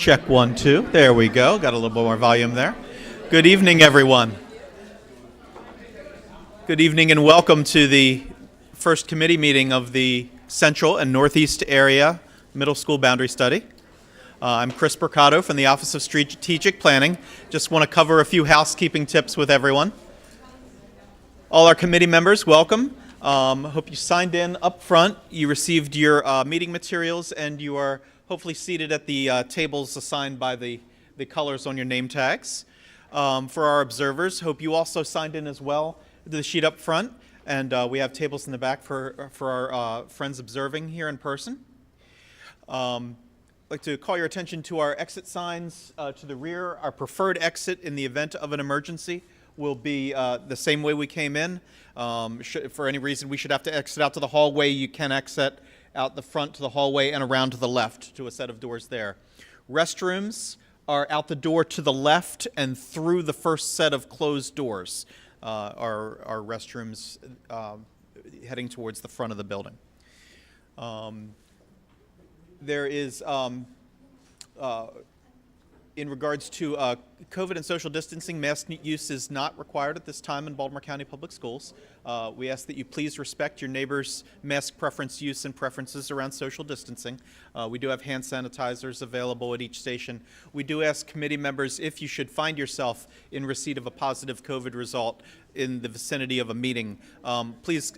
Check 1, 2. There we go. Got a little bit more volume there. Good evening, everyone. Good evening and welcome to the first committee meeting of the Central and Northeast Area Middle School Boundary Study. I'm Chris Mercado from the Office of Strategic Planning. Just want to cover a few housekeeping tips with everyone. All our committee members, welcome. Hope you signed in up front. You received your meeting materials and you are hopefully seated at the tables assigned by the colors on your name tags. For our observers, hope you also signed in as well to the sheet up front. And we have tables in the back for our friends observing here in person. I'd like to call your attention to our exit signs to the rear. Our preferred exit in the event of an emergency will be the same way we came in. For any reason we should have to exit out to the hallway, you can exit out the front to the hallway and around to the left to a set of doors there. Restrooms are out the door to the left and through the first set of closed doors. Our restrooms heading towards the front of the building. There is, in regards to COVID and social distancing, mask use is not required at this time in Baltimore County Public Schools. We ask that you please respect your neighbor's mask preference use and preferences around social distancing. We do have hand sanitizers available at each station. We do ask committee members, if you should find yourself in receipt of a positive COVID result in the vicinity of a meeting, please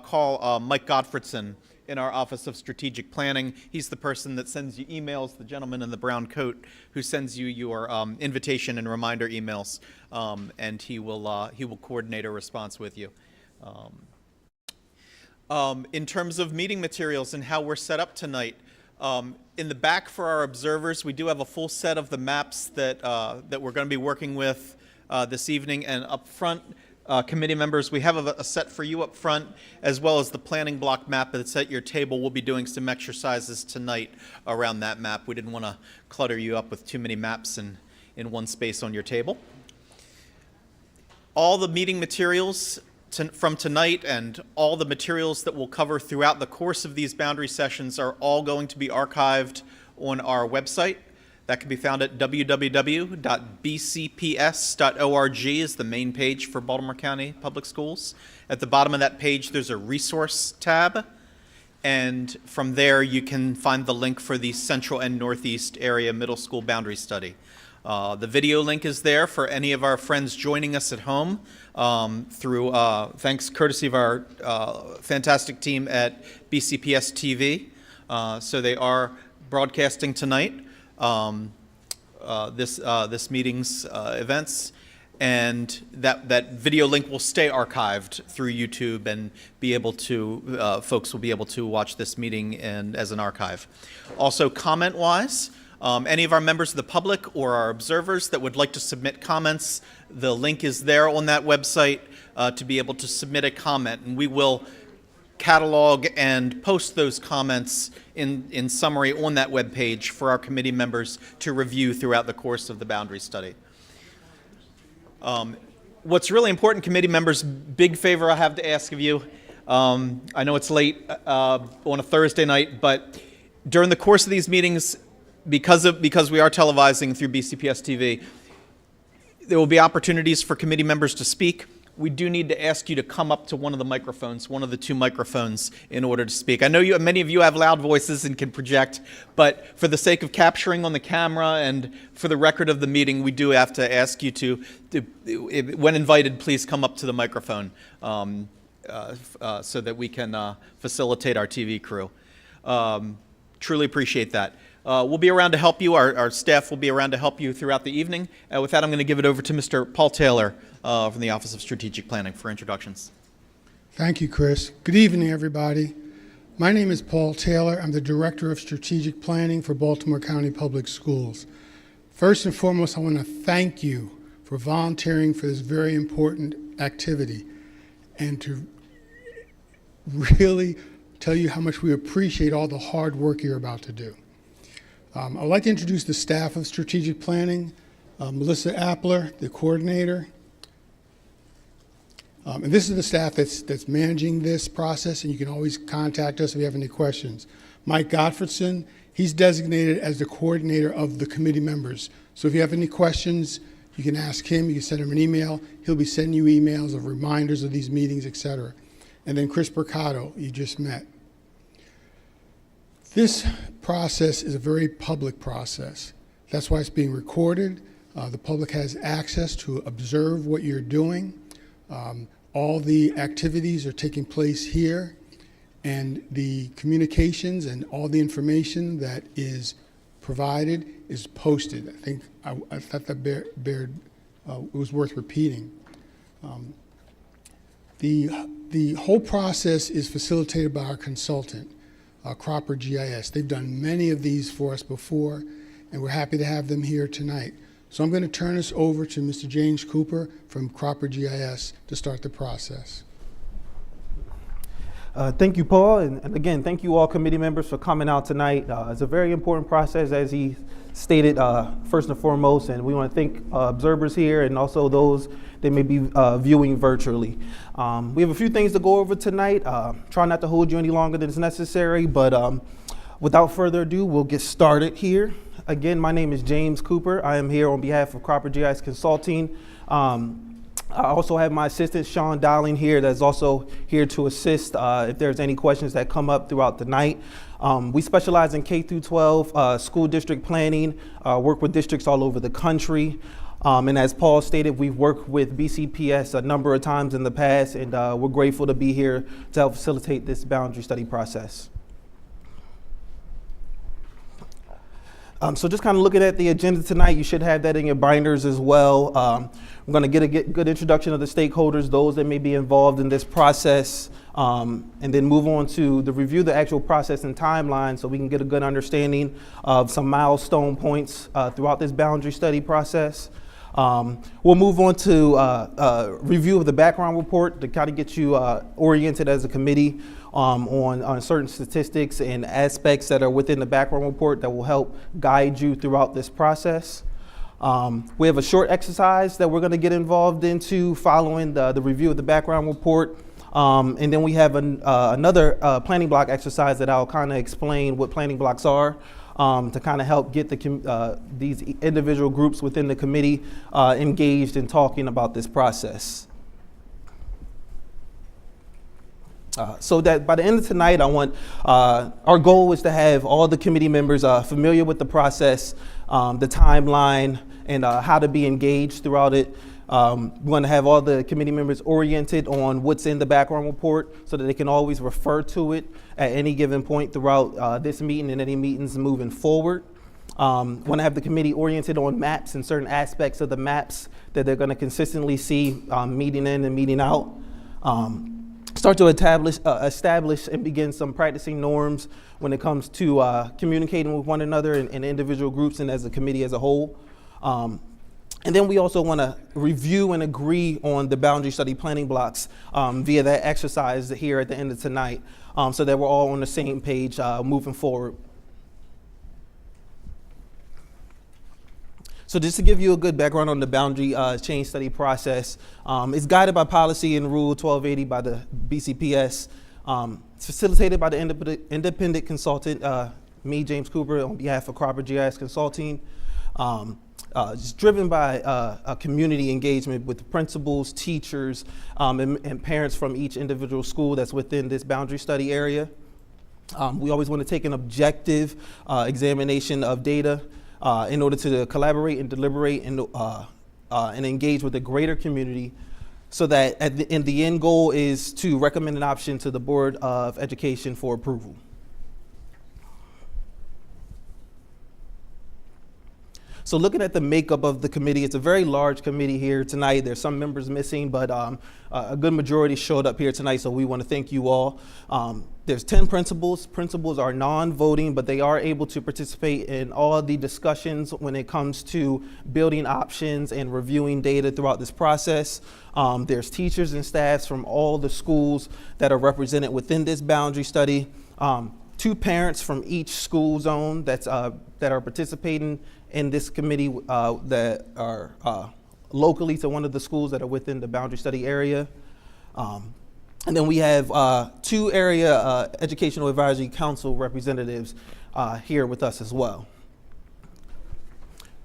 call Mike Godfredson in our Office of Strategic Planning. He's the person that sends you emails, the gentleman in the brown coat who sends you your invitation and reminder emails, and he will coordinate a response with you. In terms of meeting materials and how we're set up tonight, in the back for our observers, we do have a full set of the maps that we're going to be working with this evening, and up front, committee members, we have a set for you up front, as well as the planning block map that's at your table. We'll be doing some exercises tonight around that map. We didn't want to clutter you up with too many maps in one space on your table. All the meeting materials from tonight and all the materials that we'll cover throughout the course of these boundary sessions are all going to be archived on our website. That can be found at www.bcps.org is the main page for Baltimore County Public Schools. At the bottom of that page, there's a resource tab, and from there you can find the link for the Central and Northeast Area Middle School Boundary Study. The video link is there for any of our friends joining us at home through, thanks courtesy of our fantastic team at BCPS-TV. So they are broadcasting tonight. This meeting's events, and that video link will stay archived through YouTube and be able to folks will be able to watch this meeting and as an archive. Also, comment-wise, any of our members of the public or our observers that would like to submit comments, the link is there on that website to be able to submit a comment, and we will catalog and post those comments in summary on that web page for our committee members to review throughout the course of the boundary study. What's really important, committee members, big favor I have to ask of you. I know it's late on a Thursday night, but during the course of these meetings, because we are televising through BCPS-TV, there will be opportunities for committee members to speak. We do need to ask you to come up to one of the microphones, one of the two microphones, in order to speak. I know many of you have loud voices and can project, but for the sake of capturing on the camera and for the record of the meeting, we do have to ask you to when invited, please come up to the microphone so that we can facilitate our TV crew. Truly appreciate that. We'll be around to help you. Our staff will be around to help you throughout the evening. With that, I'm going to give it over to Mr. Paul Taylor from the Office of Strategic Planning for introductions. Thank you, Chris. Good evening, everybody. My name is Paul Taylor. I'm the Director of Strategic Planning for Baltimore County Public Schools. First and foremost, I want to thank you for volunteering for this very important activity and to really tell you how much we appreciate all the hard work you're about to do. I'd like to introduce the staff of Strategic Planning, Melissa Appler, the coordinator, And this is the staff that's managing this process, and you can always contact us if you have any questions. Mike Gottfredson, he's designated as the coordinator of the committee members. So if you have any questions, you can ask him, you can send him an email. He'll be sending you emails of reminders of these meetings, et cetera. And then Chris Mercado, you just met. This process is a very public process. That's why it's being recorded. The public has access to observe what you're doing. All the activities are taking place here, and the communications and all the information that is provided is posted. I thought that it was worth repeating. The whole process is facilitated by our consultant, Cropper GIS. They've done many of these for us before, and we're happy to have them here tonight. So I'm going to turn this over to Mr. James Cooper from Cropper GIS to start the process. Thank you, Paul, and again, thank you all committee members for coming out tonight. It's a very important process, as he stated, first and foremost, and we want to thank observers here and also those that may be viewing virtually. We have a few things to go over tonight. Try not to hold you any longer than is necessary, but without further ado, we'll get started here. Again, my name is James Cooper. I am here on behalf of Cropper GIS Consulting. I also have my assistant, Sean Dowling, here that's also here to assist if there's any questions that come up throughout the night. We specialize in K through 12 school district planning, work with districts all over the country. And as Paul stated, we've worked with BCPS a number of times in the past, and we're grateful to be here to help facilitate this boundary study process. So just kind of looking at the agenda tonight, you should have that in your binders as well. We're going to get a good introduction of the stakeholders, those that may be involved in this process, and then move on to the review the actual process and timeline so we can get a good understanding of some milestone points throughout this boundary study process. We'll move on to review of the background report to kind of get you oriented as a committee on certain statistics and aspects that are within the background report that will help guide you throughout this process. We have a short exercise that we're going to get involved into following the review of the background report. And then we have another planning block exercise that I'll kind of explain what planning blocks are to kind of help get these individual groups within the committee engaged in talking about this process. So that by the end of tonight, our goal was to have all the committee members familiar with the process, the timeline, and how to be engaged throughout it. We want to have all the committee members oriented on what's in the background report so that they can always refer to it at any given point throughout this meeting and any meetings moving forward. Want to have the committee oriented on maps and certain aspects of the maps that they're going to consistently see meeting in and meeting out. Start to establish and begin some practicing norms when it comes to communicating with one another in individual groups and as a committee as a whole. And then we also want to review and agree on the boundary study planning blocks via that exercise here at the end of tonight so that we're all on the same page moving forward. So just to give you a good background on the boundary change study process, it's guided by policy and rule 1280 by the BCPS. It's facilitated by the independent consultant, me, James Cooper, on behalf of Cropper GIS Consulting. It's driven by a community engagement with principals, teachers, and parents from each individual school that's within this boundary study area. We always want to take an objective examination of data in order to collaborate and deliberate and engage with the greater community so that in the end goal is to recommend an option to the Board of Education for approval. So looking at the makeup of the committee, it's a very large committee here tonight. There's some members missing, but a good majority showed up here tonight, so we want to thank you all. There's 10 principals. Principals are non-voting, but they are able to participate in all the discussions when it comes to building options and reviewing data throughout this process. There's teachers and staffs from all the schools that are represented within this boundary study. 2 parents from each school zone that are participating in this committee that are locally to one of the schools that are within the boundary study area. And then we have 2 area educational advisory council representatives here with us as well.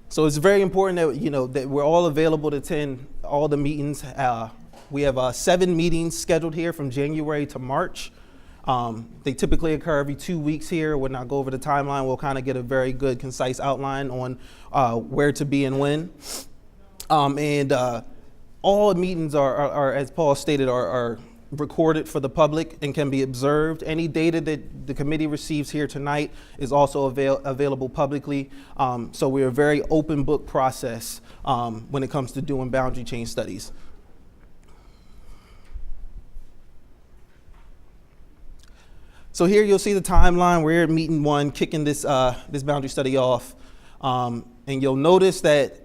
So it's very important that that we're all available to attend all the meetings. We have 7 meetings scheduled here from January to March. They typically occur every 2 weeks here. We'll not go over the timeline. We'll kind of get a very good, concise outline on where to be and when. All meetings are, as Paul stated, are recorded for the public and can be observed. Any data that the committee receives here tonight is also available publicly. So we're a very open book process when it comes to doing boundary change studies. So here you'll see the timeline. We're at meeting 1, kicking this boundary study off. And you'll notice that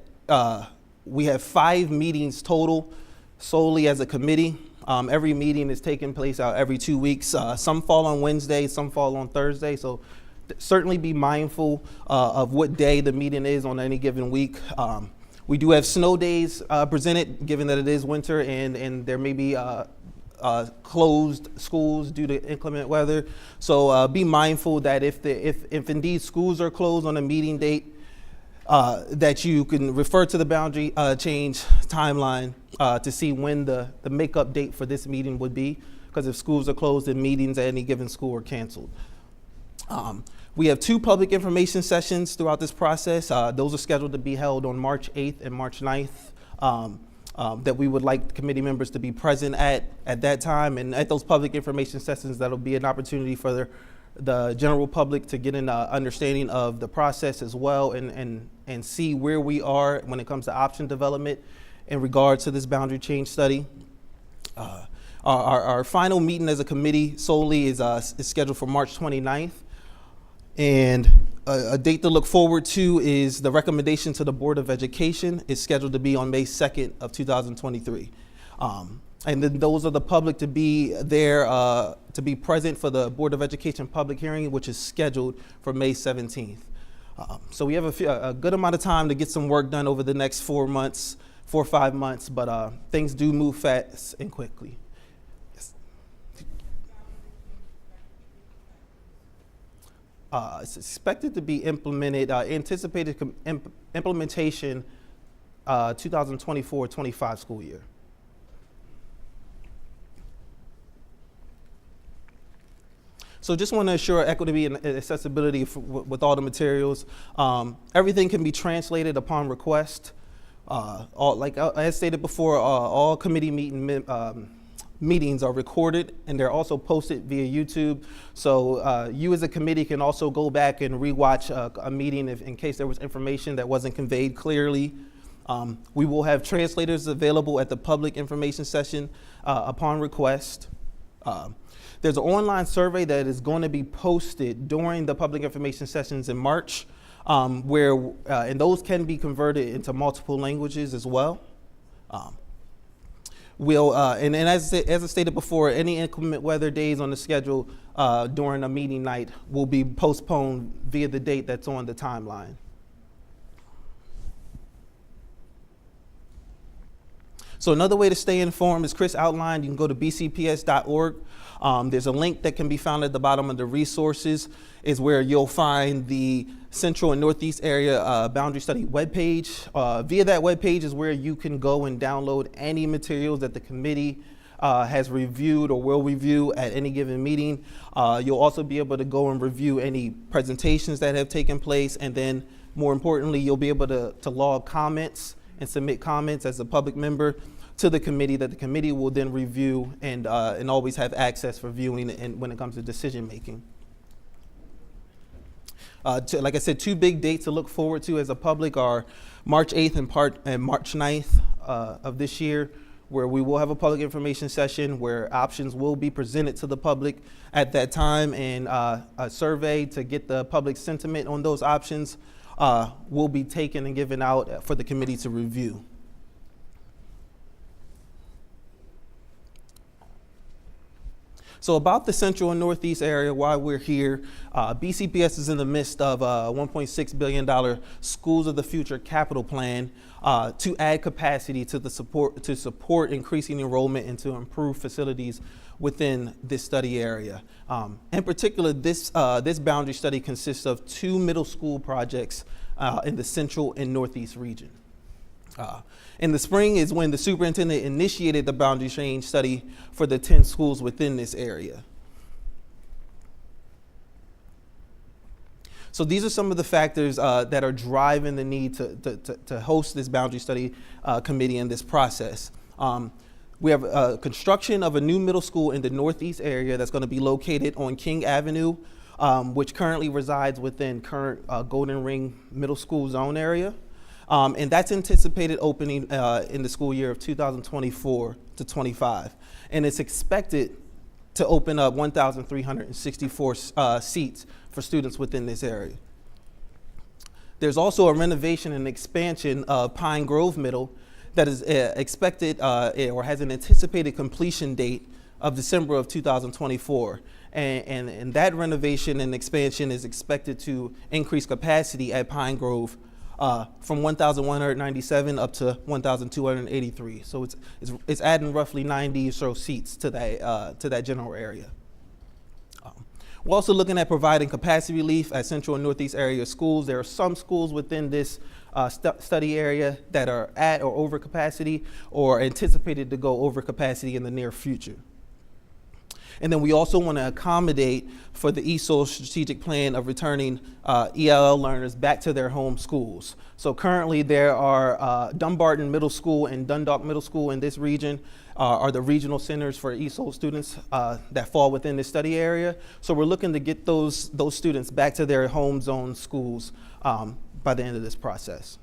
we have 5 meetings total solely as a committee. Every meeting is taking place every 2 weeks. Some fall on Wednesday, some fall on Thursday. So certainly be mindful of what day the meeting is on any given week. We do have snow days presented, given that it is winter and there may be closed schools due to inclement weather. So be mindful that if indeed schools are closed on a meeting date, that you can refer to the boundary change timeline to see when the makeup date for this meeting would be, because if schools are closed, then meetings at any given school are canceled. We have 2 public information sessions throughout this process. Those are scheduled to be held on March 8th and March 9th. That we would like committee members to be present at that time. And at those public information sessions, that'll be an opportunity for the general public to get an understanding of the process as well and see where we are when it comes to option development in regards to this boundary change study. Our final meeting as a committee solely is scheduled for March 29th. And a date to look forward to is the recommendation to the Board of Education is scheduled to be on May 2nd of 2023. And then those are the public to be there, to be present for the Board of Education public hearing, which is scheduled for May 17th. So we have a good amount of time to get some work done over the next 4 or 5 months, but things do move fast and quickly. Yes. It's expected to be implemented, anticipated implementation 2024-25 school year. So just want to assure equity and accessibility with all the materials. Everything can be translated upon request. As stated before, all committee meetings are recorded and they're also posted via YouTube. So you as a committee can also go back and rewatch a meeting in case there was information that wasn't conveyed clearly. We will have translators available at the public information session upon request. There's an online survey that is going to be posted during the public information sessions in March, and those can be converted into multiple languages as well. As I stated before, any inclement weather days on the schedule during a meeting night will be postponed via the date that's on the timeline. So another way to stay informed, as Chris outlined, you can go to bcps.org. There's a link that can be found at the bottom of the resources, is where you'll find the Central and Northeast Area Boundary Study webpage. Via that webpage is where you can go and download any materials that the committee has reviewed or will review at any given meeting. You'll also be able to go and review any presentations that have taken place, and then more importantly, you'll be able to log comments and submit comments as a public member to the committee that the committee will then review and always have access for viewing and when it comes to decision making. Like I said, 2 big dates to look forward to as a public are March 8th and March 9th of this year, where we will have a public information session where options will be presented to the public at that time, and a survey to get the public sentiment on those options will be taken and given out for the committee to review. So about the central and northeast area, why we're here, BCPS is in the midst of a $1.6 billion Schools of the Future capital plan to add capacity to support increasing enrollment and to improve facilities within this study area. In particular, this boundary study consists of 2 middle school projects in the central and northeast region. In the spring is when the superintendent initiated the boundary change study for the 10 schools within this area. So these are some of the factors that are driving the need to host this boundary study committee in this process. We have construction of a new middle school in the northeast area that's going to be located on King Avenue, which currently resides within current Golden Ring Middle School zone area. And that's anticipated opening in the school year of 2024 to 25. And it's expected to open up 1,364 seats for students within this area. There's also a renovation and expansion of Pine Grove Middle that is expected or has an anticipated completion date of December of 2024. And that renovation and expansion is expected to increase capacity at Pine Grove from 1,197 up to 1,283. So it's adding roughly 90 or so seats to that general area. We're also looking at providing capacity relief at central and northeast area schools. There are some schools within this study area that are at or over capacity or anticipated to go over capacity in the near future. And then we also want to accommodate for the ESOL strategic plan of returning ELL learners back to their home schools. So currently there are Dumbarton Middle School and Dundalk Middle School in this region are the regional centers for ESOL students that fall within this study area. So we're looking to get those students back to their home zone schools by the end of this process.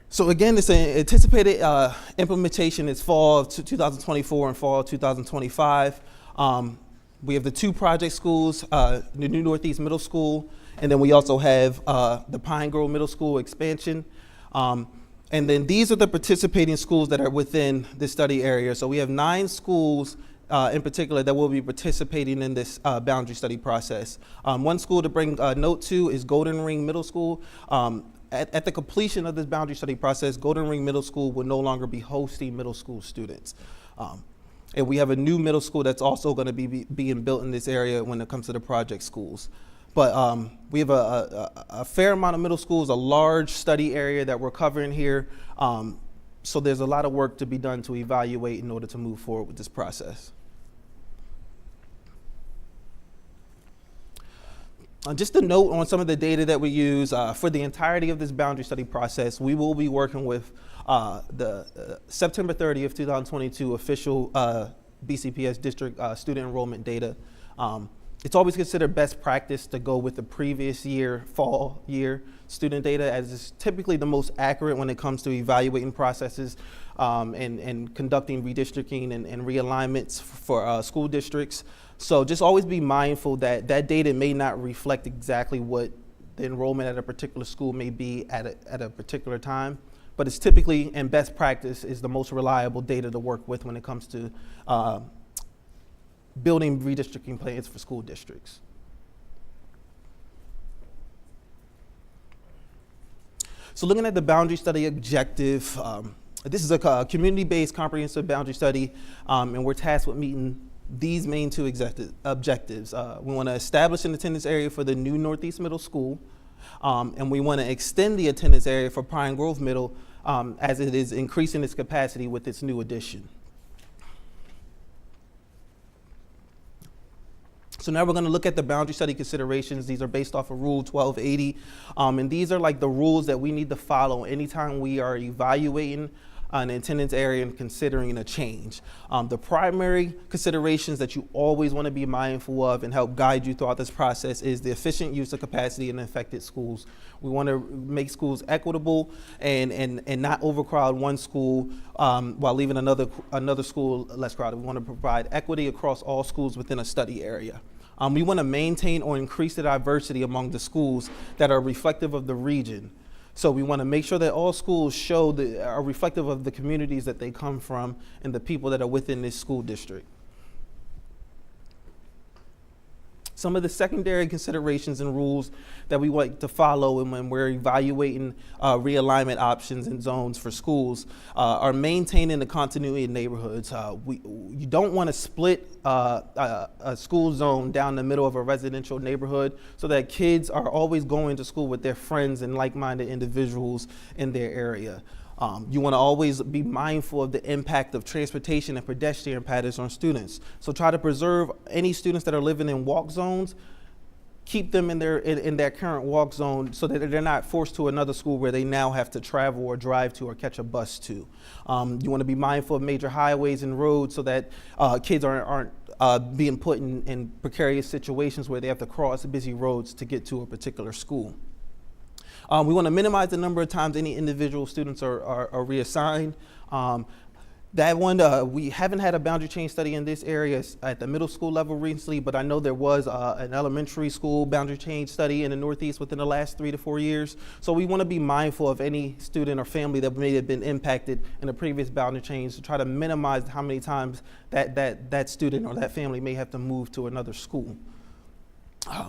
So again, it's an anticipated implementation is fall of 2024 and fall of 2025. We have the 2 project schools, the New Northeast Middle School, and then we also have the Pine Grove Middle School expansion. And then these are the participating schools that are within this study area. So we have 9 schools in particular that will be participating in this boundary study process. One school to bring note to is Golden Ring Middle School. At the completion of this boundary study process, Golden Ring Middle School will no longer be hosting middle school students. And we have a new middle school that's also going to be being built in this area when it comes to the project schools. But we have a fair amount of middle schools, a large study area that we're covering here. So there's a lot of work to be done to evaluate in order to move forward with this process. Just a note on some of the data that we use for the entirety of this boundary study process, we will be working with the September 30th, 2022 official BCPS district student enrollment data. It's always considered best practice to go with the previous year, fall year student data, as it's typically the most accurate when it comes to evaluating processes and conducting redistricting and realignments for school districts. So just always be mindful that that data may not reflect exactly what the enrollment at a particular school may be at a particular time, but it's typically, and best practice is the most reliable data to work with when it comes to building redistricting plans for school districts. So looking at the boundary study objective, this is a community-based comprehensive boundary study, and we're tasked with meeting these main 2 objectives. We want to establish an attendance area for the new Northeast Middle School, and we want to extend the attendance area for Pine Grove Middle as it is increasing its capacity with its new addition. So now we're going to look at the boundary study considerations. These are based off of Rule 1280, and these are like the rules that we need to follow anytime we are evaluating an attendance area and considering a change. The primary considerations that you always want to be mindful of and help guide you throughout this process is the efficient use of capacity in affected schools. We want to make schools equitable and not overcrowd one school while leaving another school less crowded. We want to provide equity across all schools within a study area. We want to maintain or increase the diversity among the schools that are reflective of the region. So we want to make sure that all schools are reflective of the communities that they come from and the people that are within this school district. Some of the secondary considerations and rules that we like to follow when we're evaluating realignment options and zones for schools are maintaining the continuity in neighborhoods. You don't want to split a school zone down the middle of a residential neighborhood so that kids are always going to school with their friends and like-minded individuals in their area. You want to always be mindful of the impact of transportation and pedestrian patterns on students. So try to preserve any students that are living in walk zones, keep them in their current walk zone so that they're not forced to another school where they now have to travel or drive to or catch a bus to. You want to be mindful of major highways and roads so that kids aren't being put in precarious situations where they have to cross busy roads to get to a particular school. We want to minimize the number of times any individual students are reassigned. We haven't had a boundary change study in this area at the middle school level recently, but I know there was an elementary school boundary change study in the Northeast within the last 3 to 4 years. So we want to be mindful of any student or family that may have been impacted in a previous boundary change to try to minimize how many times that student or that family may have to move to another school.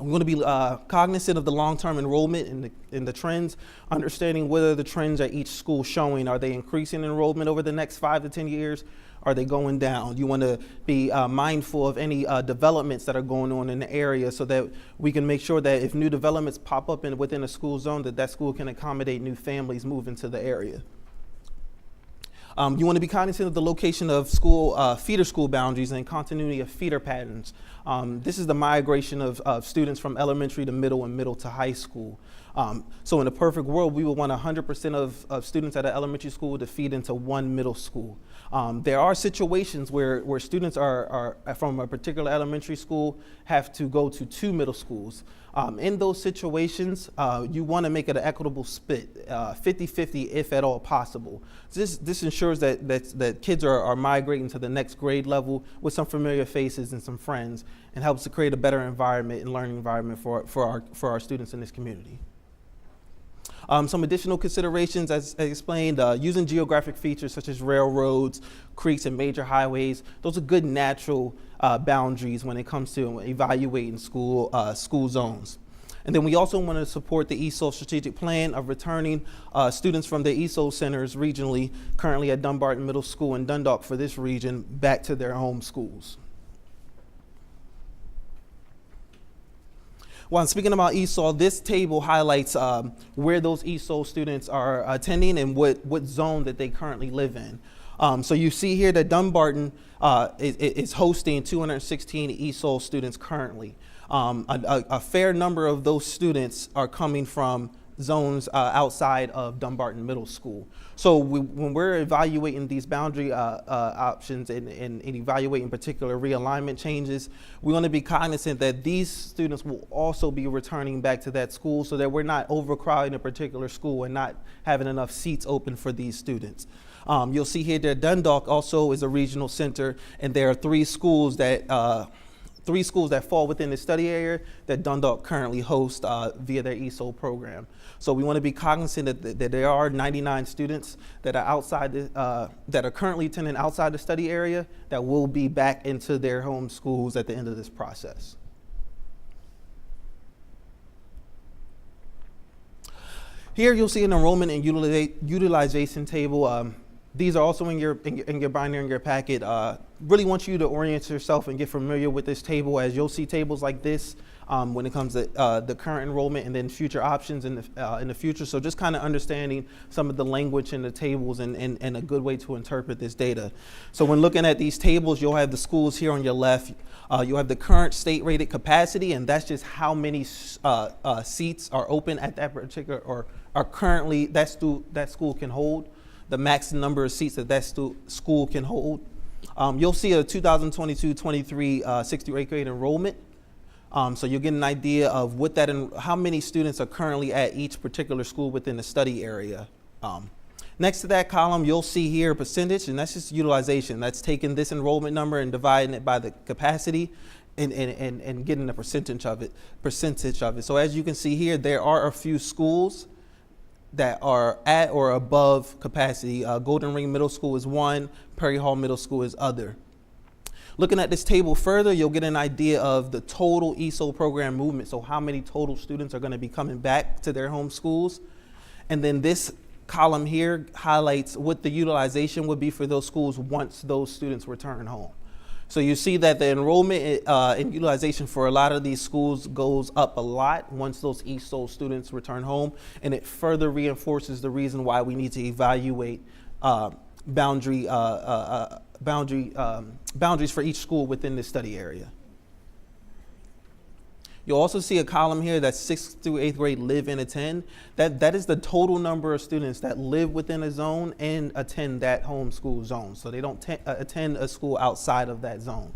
We want to be cognizant of the long-term enrollment and the trends, understanding whether the trends at each school showing. Are they increasing enrollment over the next 5 to 10 years? Are they going down? You want to be mindful of any developments that are going on in the area so that we can make sure that if new developments pop up within a school zone, that school can accommodate new families moving to the area. You want to be cognizant of the location of feeder school boundaries and continuity of feeder patterns. This is the migration of students from elementary to middle and middle to high school. So in a perfect world, we would want 100% of students at an elementary school to feed into one middle school. There are situations where students are from a particular elementary school have to go to 2 middle schools. In those situations, you want to make it an equitable split, 50-50 if at all possible. This ensures that kids are migrating to the next grade level with some familiar faces and some friends, and helps to create a better environment and learning environment for our students in this community. Some additional considerations, as I explained, using geographic features such as railroads, creeks, and major highways. Those are good natural boundaries when it comes to evaluating school zones. And then we also want to support the ESOL strategic plan of returning students from the ESOL centers regionally, currently at Dumbarton Middle School and Dundalk for this region, back to their home schools. While speaking about ESOL, this table highlights where those ESOL students are attending and what zone that they currently live in. So you see here that Dumbarton is hosting 216 ESOL students currently. A fair number of those students are coming from zones outside of Dumbarton Middle School. So when we're evaluating these boundary options and evaluating particular realignment changes, we want to be cognizant that these students will also be returning back to that school so that we're not overcrowding a particular school and not having enough seats open for these students. You'll see here that Dundalk also is a regional center, and there are 3 schools that fall within the study area that Dundalk currently hosts via their ESOL program. So we want to be cognizant that there are 99 students that are that are currently attending outside the study area that will be back into their home schools at the end of this process. Here you'll see an enrollment and utilization table. These are also in your binder in your packet. Really want you to orient yourself and get familiar with this table, as you'll see tables like this when it comes to the current enrollment and then future options in the future. So just kind of understanding some of the language in the tables and a good way to interpret this data. So when looking at these tables, you'll have the schools here on your left. You'll have the current state rated capacity, and that's just how many seats are open at that particular or are currently that school can hold. The max number of seats that school can hold. You'll see a 2022-23 6th through 8th grade enrollment. So you'll get an idea of how many students are currently at each particular school within the study area. Next to that column, you'll see here a percentage, and that's just utilization. That's taking this enrollment number and dividing it by the capacity and getting a percentage of it. So as you can see here, there are a few schools that are at or above capacity. Golden Ring Middle School is one, Perry Hall Middle School is other. Looking at this table further, you'll get an idea of the total ESOL program movement, so how many total students are going to be coming back to their home schools. And then this column here highlights what the utilization would be for those schools once those students return home. So you see that the enrollment and utilization for a lot of these schools goes up a lot once those ESOL students return home, and it further reinforces the reason why we need to evaluate boundaries for each school within the study area. You'll also see a column here that's 6th through 8th grade live and attend. That is the total number of students that live within a zone and attend that home school zone. So they don't attend a school outside of that zone.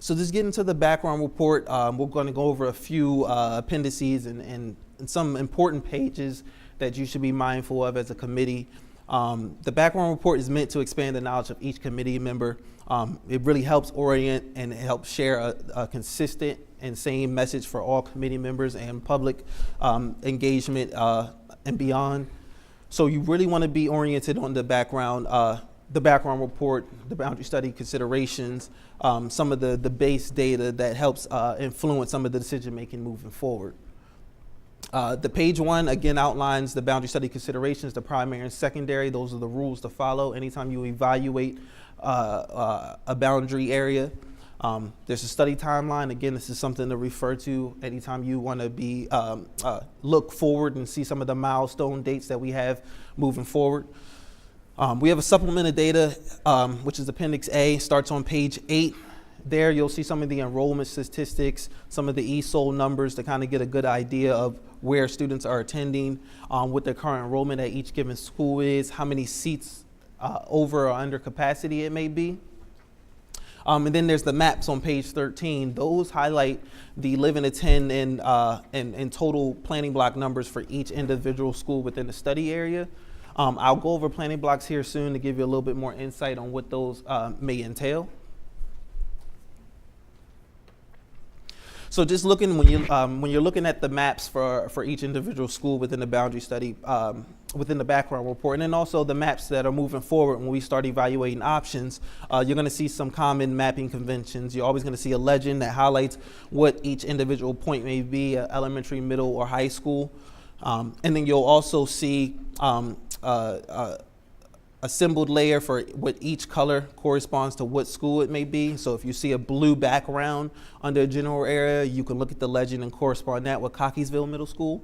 So just getting to the background report, we're going to go over a few appendices and some important pages that you should be mindful of as a committee. The background report is meant to expand the knowledge of each committee member. It really helps orient and helps share a consistent and same message for all committee members and public engagement and beyond. So you really want to be oriented on the background report, the boundary study considerations, some of the base data that helps influence some of the decision making moving forward. The page one, again, outlines the boundary study considerations, the primary and secondary. Those are the rules to follow anytime you evaluate a boundary area. There's a study timeline. Again, this is something to refer to anytime you want to be look forward and see some of the milestone dates that we have moving forward. We have a supplement of data, which is Appendix A, starts on page 8. There you'll see some of the enrollment statistics, some of the ESOL numbers to kind of get a good idea of where students are attending, what their current enrollment at each given school is, how many seats over or under capacity it may be. And then there's the maps on page 13. Those highlight the live and attend and total planning block numbers for each individual school within the study area. I'll go over planning blocks here soon to give you a little bit more insight on what those may entail. So just looking when you're looking at the maps for each individual school within the boundary study, within the background report, and then also the maps that are moving forward when we start evaluating options, you're going to see some common mapping conventions. You're always going to see a legend that highlights what each individual point may be, elementary, middle, or high school, and then you'll also see a symboled layer for what each color corresponds to what school it may be. So if you see a blue background under a general area, you can look at the legend and correspond that with Cockeysville Middle School.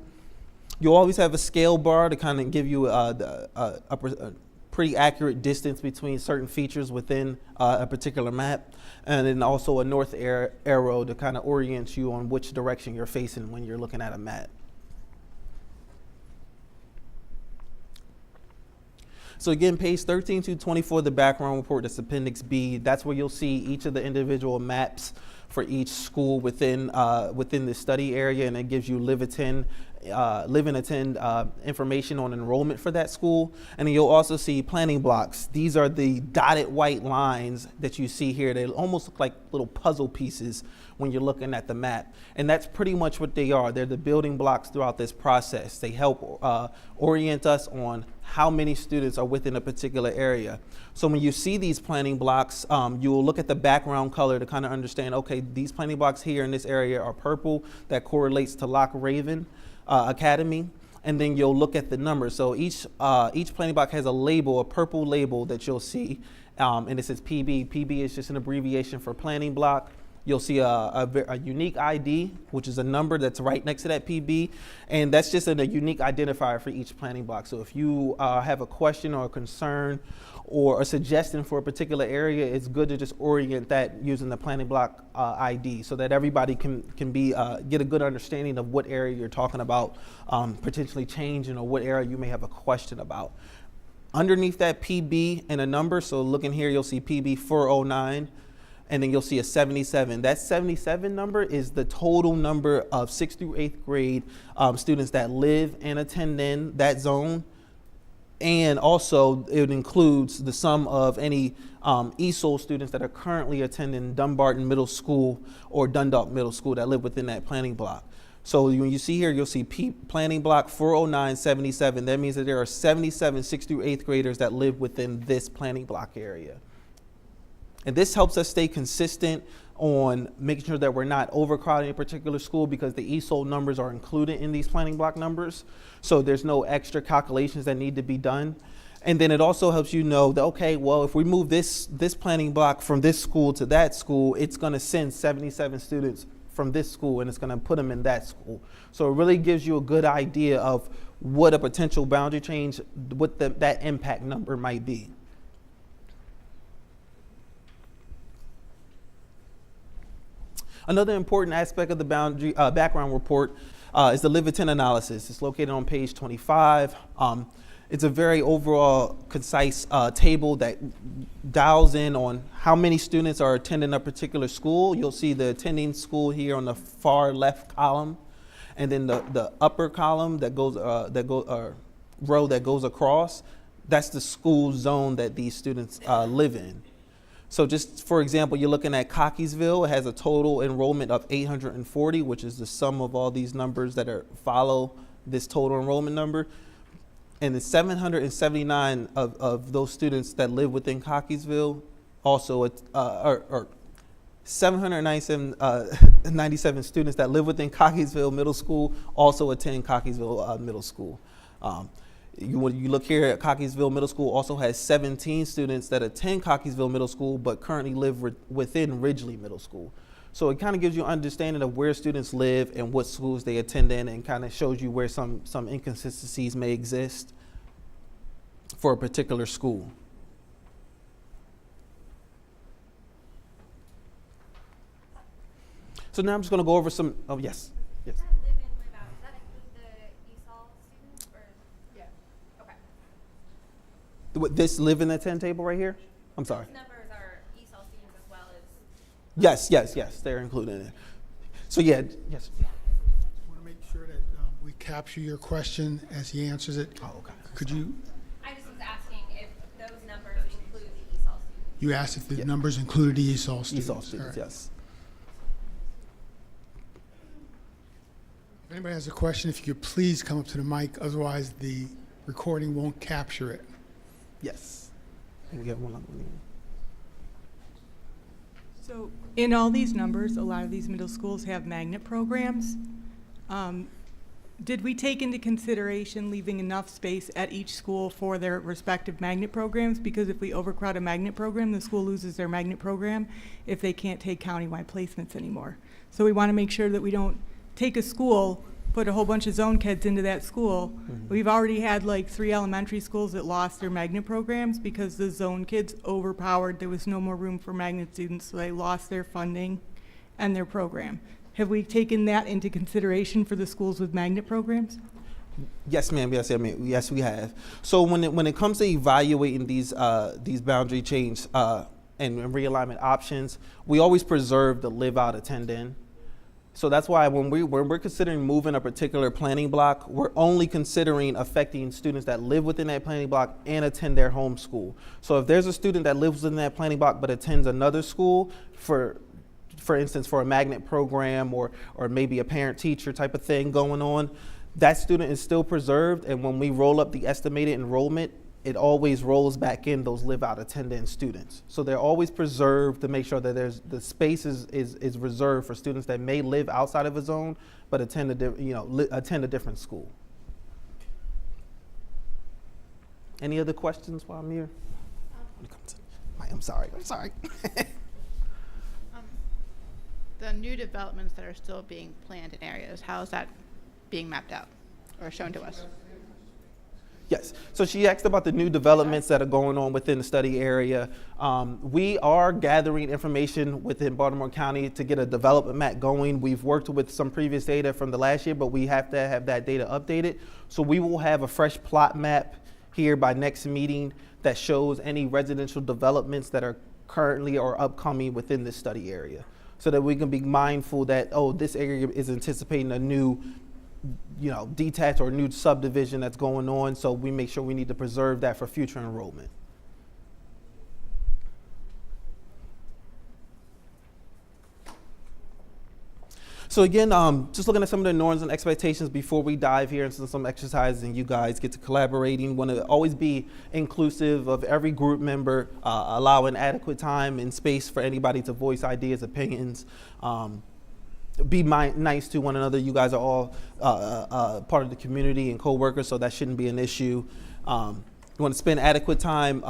You'll always have a scale bar to kind of give you a pretty accurate distance between certain features within a particular map, and then also a north arrow to kind of orient you on which direction you're facing when you're looking at a map. So again, page 13 to 24, the background report, that's Appendix B. That's where you'll see each of the individual maps for each school within the study area, and it gives you live and attend information on enrollment for that school. And then you'll also see planning blocks. These are the dotted white lines that you see here. They almost look like little puzzle pieces when you're looking at the map. And that's pretty much what they are. They're the building blocks throughout this process. They help orient us on how many students are within a particular area. So when you see these planning blocks, you will look at the background color to kind of understand, okay, these planning blocks here in this area are purple. That correlates to Lock Raven Academy. And then you'll look at the numbers. So each planning block has a label, a purple label that you'll see, and it says PB. PB is just an abbreviation for planning block. You'll see a unique ID, which is a number that's right next to that PB, and that's just a unique identifier for each planning block. So if you have a question or a concern or a suggestion for a particular area, it's good to just orient that using the planning block ID so that everybody can get a good understanding of what area you're talking about potentially changing or what area you may have a question about. Underneath that PB and a number, so looking here, you'll see PB 409. And then you'll see a 77. That 77 number is the total number of 6th through 8th grade students that live and attend in that zone. And also, it includes the sum of any ESOL students that are currently attending Dumbarton Middle School or Dundalk Middle School that live within that planning block. So when you see here, you'll see planning block 40977. That means that there are 77 6th through 8th graders that live within this planning block area. And this helps us stay consistent on making sure that we're not overcrowding a particular school, because the ESOL numbers are included in these planning block numbers. So there's no extra calculations that need to be done. And then it also helps you know that, okay, well, if we move this planning block from this school to that school, it's going to send 77 students from this school and it's going to put them in that school. So it really gives you a good idea of what a potential boundary change, what that impact number might be. Another important aspect of the boundary background report is the live-attend analysis. It's located on page 25. It's a very overall concise table that dials in on how many students are attending a particular school. You'll see the attending school here on the far left column, and then the upper column that goes row that goes across. That's the school zone that these students live in. So just for example, you're looking at Cockeysville. It has a total enrollment of 840, which is the sum of all these numbers that follow this total enrollment number. And the 779 of those students that live within Cockeysville also, or 797 students that live within Cockeysville Middle School also attend Cockeysville Middle School. When you look here at Cockeysville Middle School, also has 17 students that attend Cockeysville Middle School but currently live within Ridgely Middle School. So it kind of gives you an understanding of where students live and what schools they attend in, and kind of shows you where some inconsistencies may exist for a particular school. So now I'm just going to go over some, oh yes. Yes. Does that live in, live out? Does that include the ESOL students? Or? Yeah. Okay. This live in the 10 table right here? I'm sorry. These numbers are ESOL students as well as. Yes, they're included in it. So yeah, yes. I want to make sure that we capture your question as he answers it. Oh, okay. Could you, I just was asking if those numbers include the ESOL students. you asked if the Yeah. numbers included the ESOL students? ESOL students, All right. yes. If anybody has a question, if you could please come up to the mic, otherwise the recording won't capture it. Yes. And we have one other one. So in all these numbers, a lot of these middle schools have magnet programs. Did we take into consideration leaving enough space at each school for their respective magnet programs? Because if we overcrowd a magnet program, the school loses their magnet program if they can't take countywide placements anymore. So we want to make sure that we don't take a school, put a whole bunch of zone kids into that school. Mm-hmm. We've already had like 3 elementary schools that lost their magnet programs because the zone kids overpowered. There was no more room for magnet students, so they lost their funding and their program. Have we taken that into consideration for the schools with magnet programs? Yes, ma'am. Yes, we have. So when it comes to evaluating these boundary change and realignment options, we always preserve the live out attend in. So that's why when we're considering moving a particular planning block, we're only considering affecting students that live within that planning block and attend their home school. So if there's a student that lives within that planning block but attends another school, for instance, for a magnet program or maybe a parent-teacher type of thing going on, that student is still preserved. And when we roll up the estimated enrollment, it always rolls back in those live-out attendant students. So they're always preserved to make sure that the space is reserved for students that may live outside of a zone but attend a different school. Any other questions while I'm here? I'm sorry. The new developments that are still being planned in areas, how is that being mapped out or shown to us? Yes. So she asked about the new developments that are going on within the study area. We are gathering information within Baltimore County to get a development map going. We've worked with some previous data from the last year, but we have to have that data updated. So we will have a fresh plot map here by next meeting that shows any residential developments that are currently or upcoming within this study area, so that we can be mindful that, oh, this area is anticipating a new detached or new subdivision that's going on. So we make sure we need to preserve that for future enrollment. So again, just looking at some of the norms and expectations before we dive here into some exercises and you guys get to collaborating. Want to always be inclusive of every group member, allowing adequate time and space for anybody to voice ideas, opinions. Be nice to one another. You guys are all part of the community and co-workers, so that shouldn't be an issue. You want to spend adequate time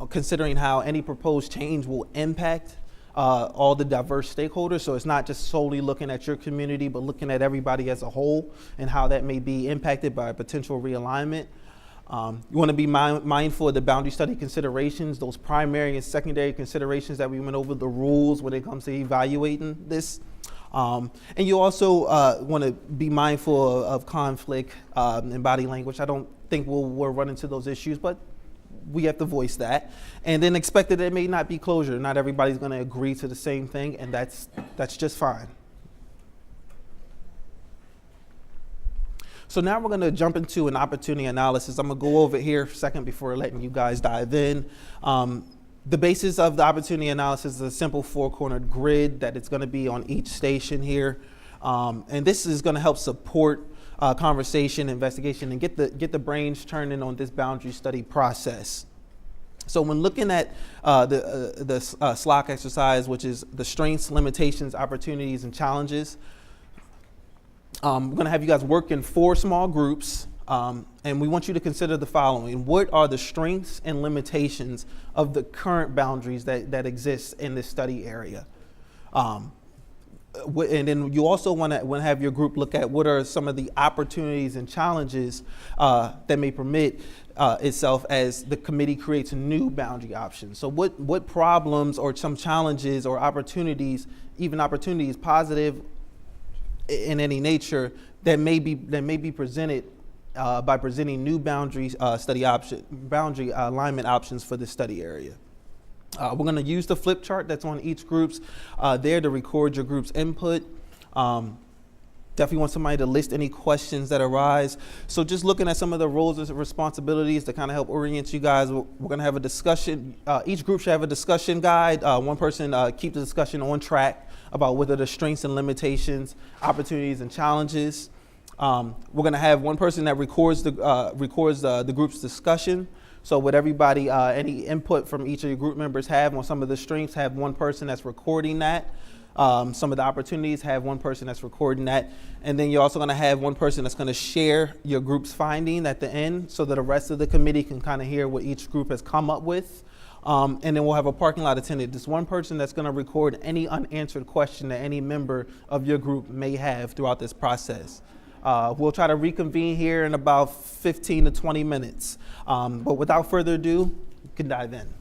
considering how any proposed change will impact all the diverse stakeholders. So it's not just solely looking at your community, but looking at everybody as a whole and how that may be impacted by a potential realignment. You want to be mindful of the boundary study considerations, those primary and secondary considerations that we went over, the rules when it comes to evaluating this. And you also want to be mindful of conflict and body language. I don't think we'll run into those issues, but we have to voice that. And then expect that there may not be closure. Not everybody's going to agree to the same thing, and that's just fine. So now we're going to jump into an opportunity analysis. I'm going to go over it here for a second before letting you guys dive in. The basis of the opportunity analysis is a simple four-cornered grid that it's going to be on each station here. And this is going to help support conversation, investigation, and get the brains turning on this boundary study process. So when looking at the SLOC exercise, which is the strengths, limitations, opportunities, and challenges, we're going to have you guys work in 4 small groups, and we want you to consider the following. What are the strengths and limitations of the current boundaries that exist in this study area? And then you also want to have your group look at what are some of the opportunities and challenges that may permit itself as the committee creates new boundary options. So what problems or some challenges or opportunities, even opportunities positive in any nature, that may be presented by presenting new boundary alignment options for this study area. We're going to use the flip chart that's on each group's there to record your group's input. Definitely want somebody to list any questions that arise. So just looking at some of the roles and responsibilities to kind of help orient you guys, we're going to have a discussion. Each group should have a discussion guide. One person keep the discussion on track about what are the strengths and limitations, opportunities and challenges. We're going to have one person that records the group's discussion. So with everybody, any input from each of your group members have on some of the strengths, have one person that's recording that. Some of the opportunities, have one person that's recording that. And then you're also going to have one person that's going to share your group's finding at the end so that the rest of the committee can kind of hear what each group has come up with. And then we'll have a parking lot attendant. There's one person that's going to record any unanswered question that any member of your group may have throughout this process. We'll try to reconvene here in about 15 to 20 minutes. But without further ado, you can dive in.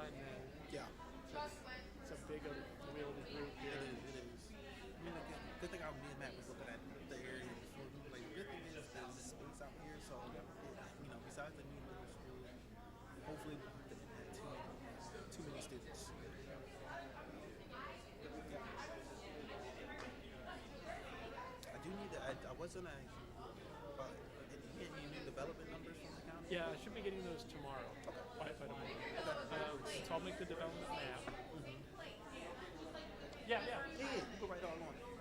I know. Yeah. It's a big unwieldy group here. It is. I mean, again, good thing me and Matt was looking at the area before. We were like, the good thing is there's the space out here, so besides the new middle school, hopefully they didn't have too many students. I do need to. I wasn't a. But you get any new development numbers from the county? Yeah, I should be getting those tomorrow. By tomorrow. So I'll make the development map. Yeah. Yeah, you go right on it.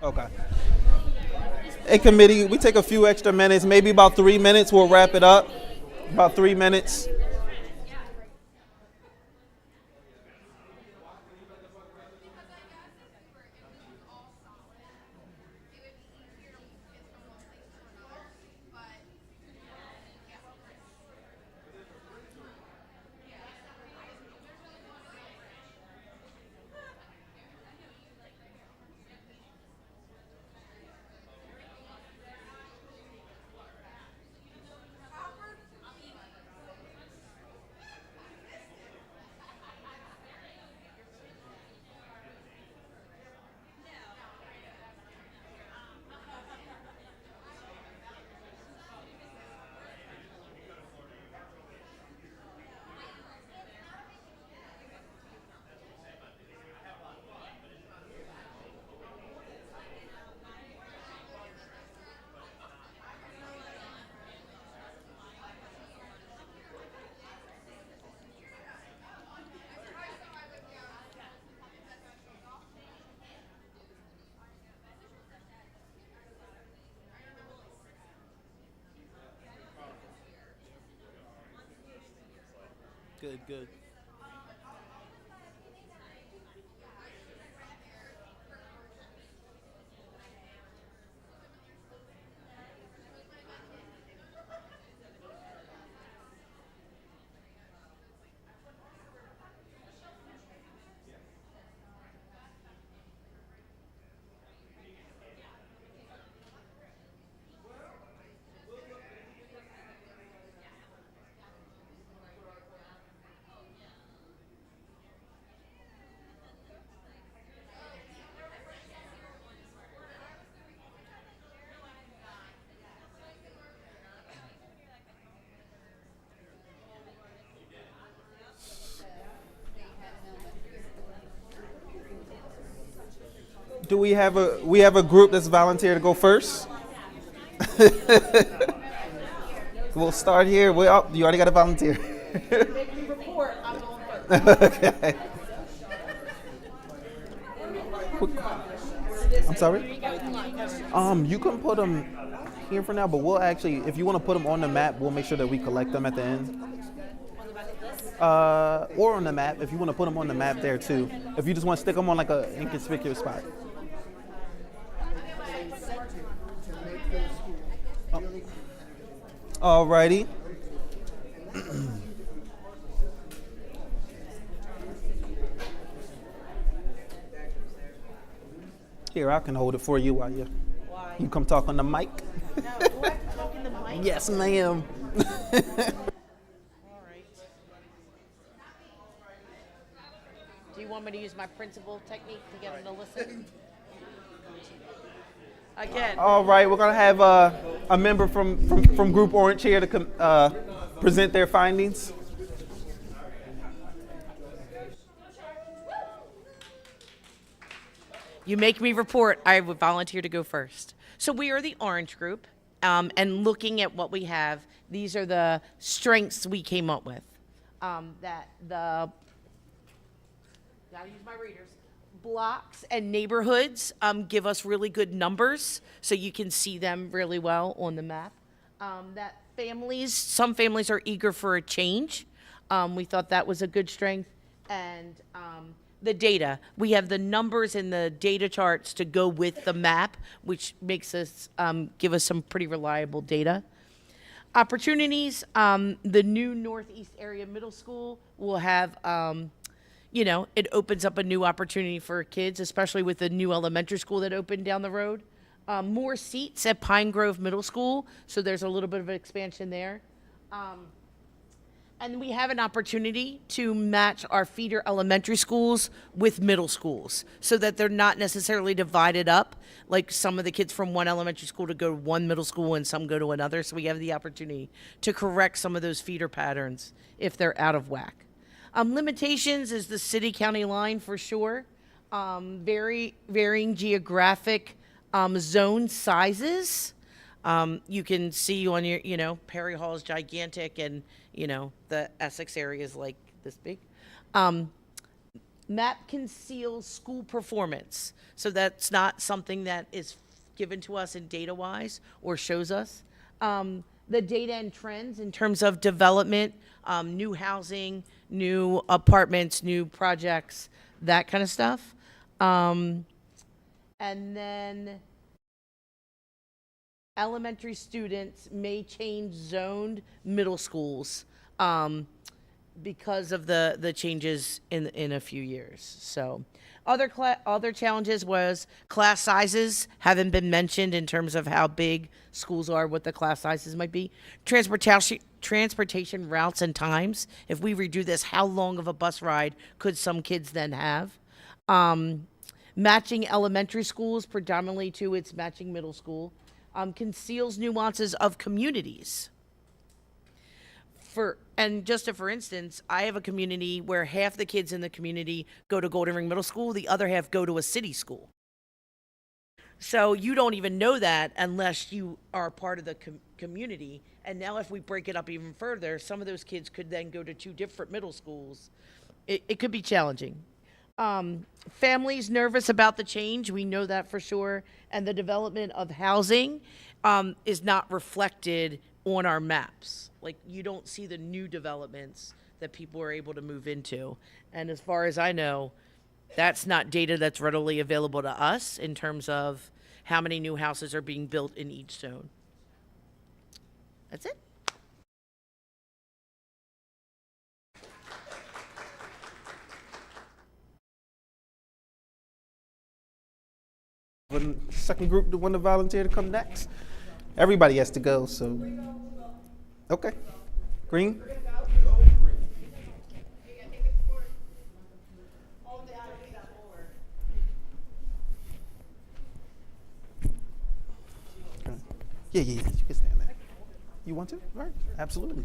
Okay. Hey, committee, we take a few extra minutes, maybe about 3 minutes. We'll wrap it up. About 3 minutes. Good, good. Do we have a group that's volunteer to go first? We'll start here. You already got a volunteer. Okay. I'm sorry. You can put them here for now, but we'll actually, if you want to put them on the map, we'll make sure that we collect them at the end. Or on the map, if you want to put them on the map there too. If you just want to stick them on like an inconspicuous spot. Alrighty. Here, I can hold it for you while you come talk on the mic. No, do I have to talk in the mic? Yes, ma'am. All right. Do you want me to use my principal technique to get them to listen? Again. All right, we're gonna have a member from Group Orange here to present their findings. You make me report, I would volunteer to go first. So we are the Orange Group, and looking at what we have, these are the strengths we came up with. Gotta use my readers. Blocks and neighborhoods give us really good numbers, so you can see them really well on the map. That some families are eager for a change. We thought that was a good strength. And the data, we have the numbers in the data charts to go with the map, which makes us give us some pretty reliable data. Opportunities, the new Northeast Area Middle School will have it opens up a new opportunity for kids, especially with the new elementary school that opened down the road. More seats at Pine Grove Middle School, so there's a little bit of an expansion there. And we have an opportunity to match our feeder elementary schools with middle schools so that they're not necessarily divided up, like some of the kids from one elementary school to go to one middle school and some go to another. So we have the opportunity to correct some of those feeder patterns if they're out of whack. Limitations is the city-county line for sure. Varying geographic zone sizes. You can see on your, Perry Hall is gigantic and, the Essex area is like this big. Map conceals school performance. So that's not something that is given to us in data-wise or shows us. The data and trends in terms of development, new housing, new apartments, new projects, that kind of stuff. And then elementary students may change zoned middle schools because of the changes in a few years. So other challenges was class sizes haven't been mentioned in terms of how big schools are, what the class sizes might be. Transportation routes and times. If we redo this, how long of a bus ride could some kids then have? Matching elementary schools predominantly to its matching middle school. Conceals nuances of communities. For instance, I have a community where half the kids in the community go to Golden Ring Middle School, the other half go to a city school. So you don't even know that unless you are part of the community. And now if we break it up even further, some of those kids could then go to 2 different middle schools. It could be challenging. Families nervous about the change, we know that for sure. And the development of housing is not reflected on our maps. Like, you don't see the new developments that people are able to move into. And as far as I know, that's not data that's readily available to us in terms of how many new houses are being built in each zone. That's it. When second group to want to volunteer to come next? Everybody has to go, so. Okay. Green? Yeah. You can stand there. You want to? All right. Absolutely.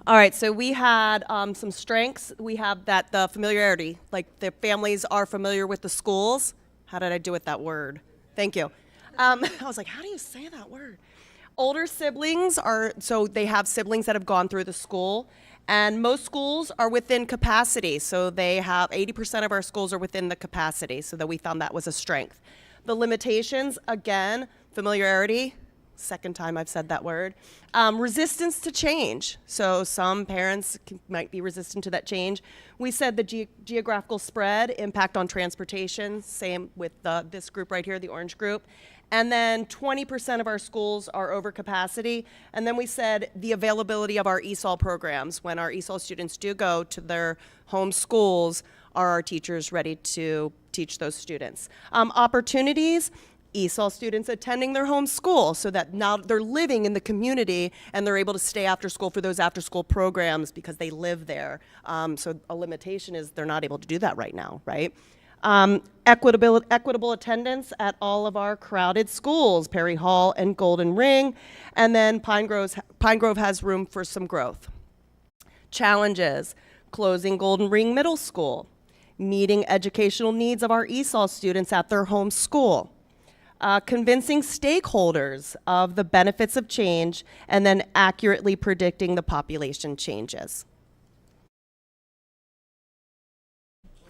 All right, so we had some strengths. We have that the familiarity, like the families are familiar with the schools. How did I do with that word? Thank you. I was like, how do you say that word? Older siblings so they have siblings that have gone through the school, and most schools are within capacity. So they have 80% of our schools are within the capacity, so that we found that was a strength. The limitations, again, familiarity. Second time I've said that word. Resistance to change. So some parents might be resistant to that change. We said the geographical spread, impact on transportation, same with this group right here, the orange group. And then 20% of our schools are over capacity. And then we said the availability of our ESOL programs. When our ESOL students do go to their home schools, are our teachers ready to teach those students? Opportunities. ESOL students attending their home school so that now they're living in the community and they're able to stay after school for those after school programs because they live there. So a limitation is they're not able to do that right now, right? Equitable attendance at all of our crowded schools, Perry Hall and Golden Ring, and then Pine Grove has room for some growth. Challenges, closing Golden Ring Middle School, meeting educational needs of our ESOL students at their home school, convincing stakeholders of the benefits of change, and then accurately predicting the population changes.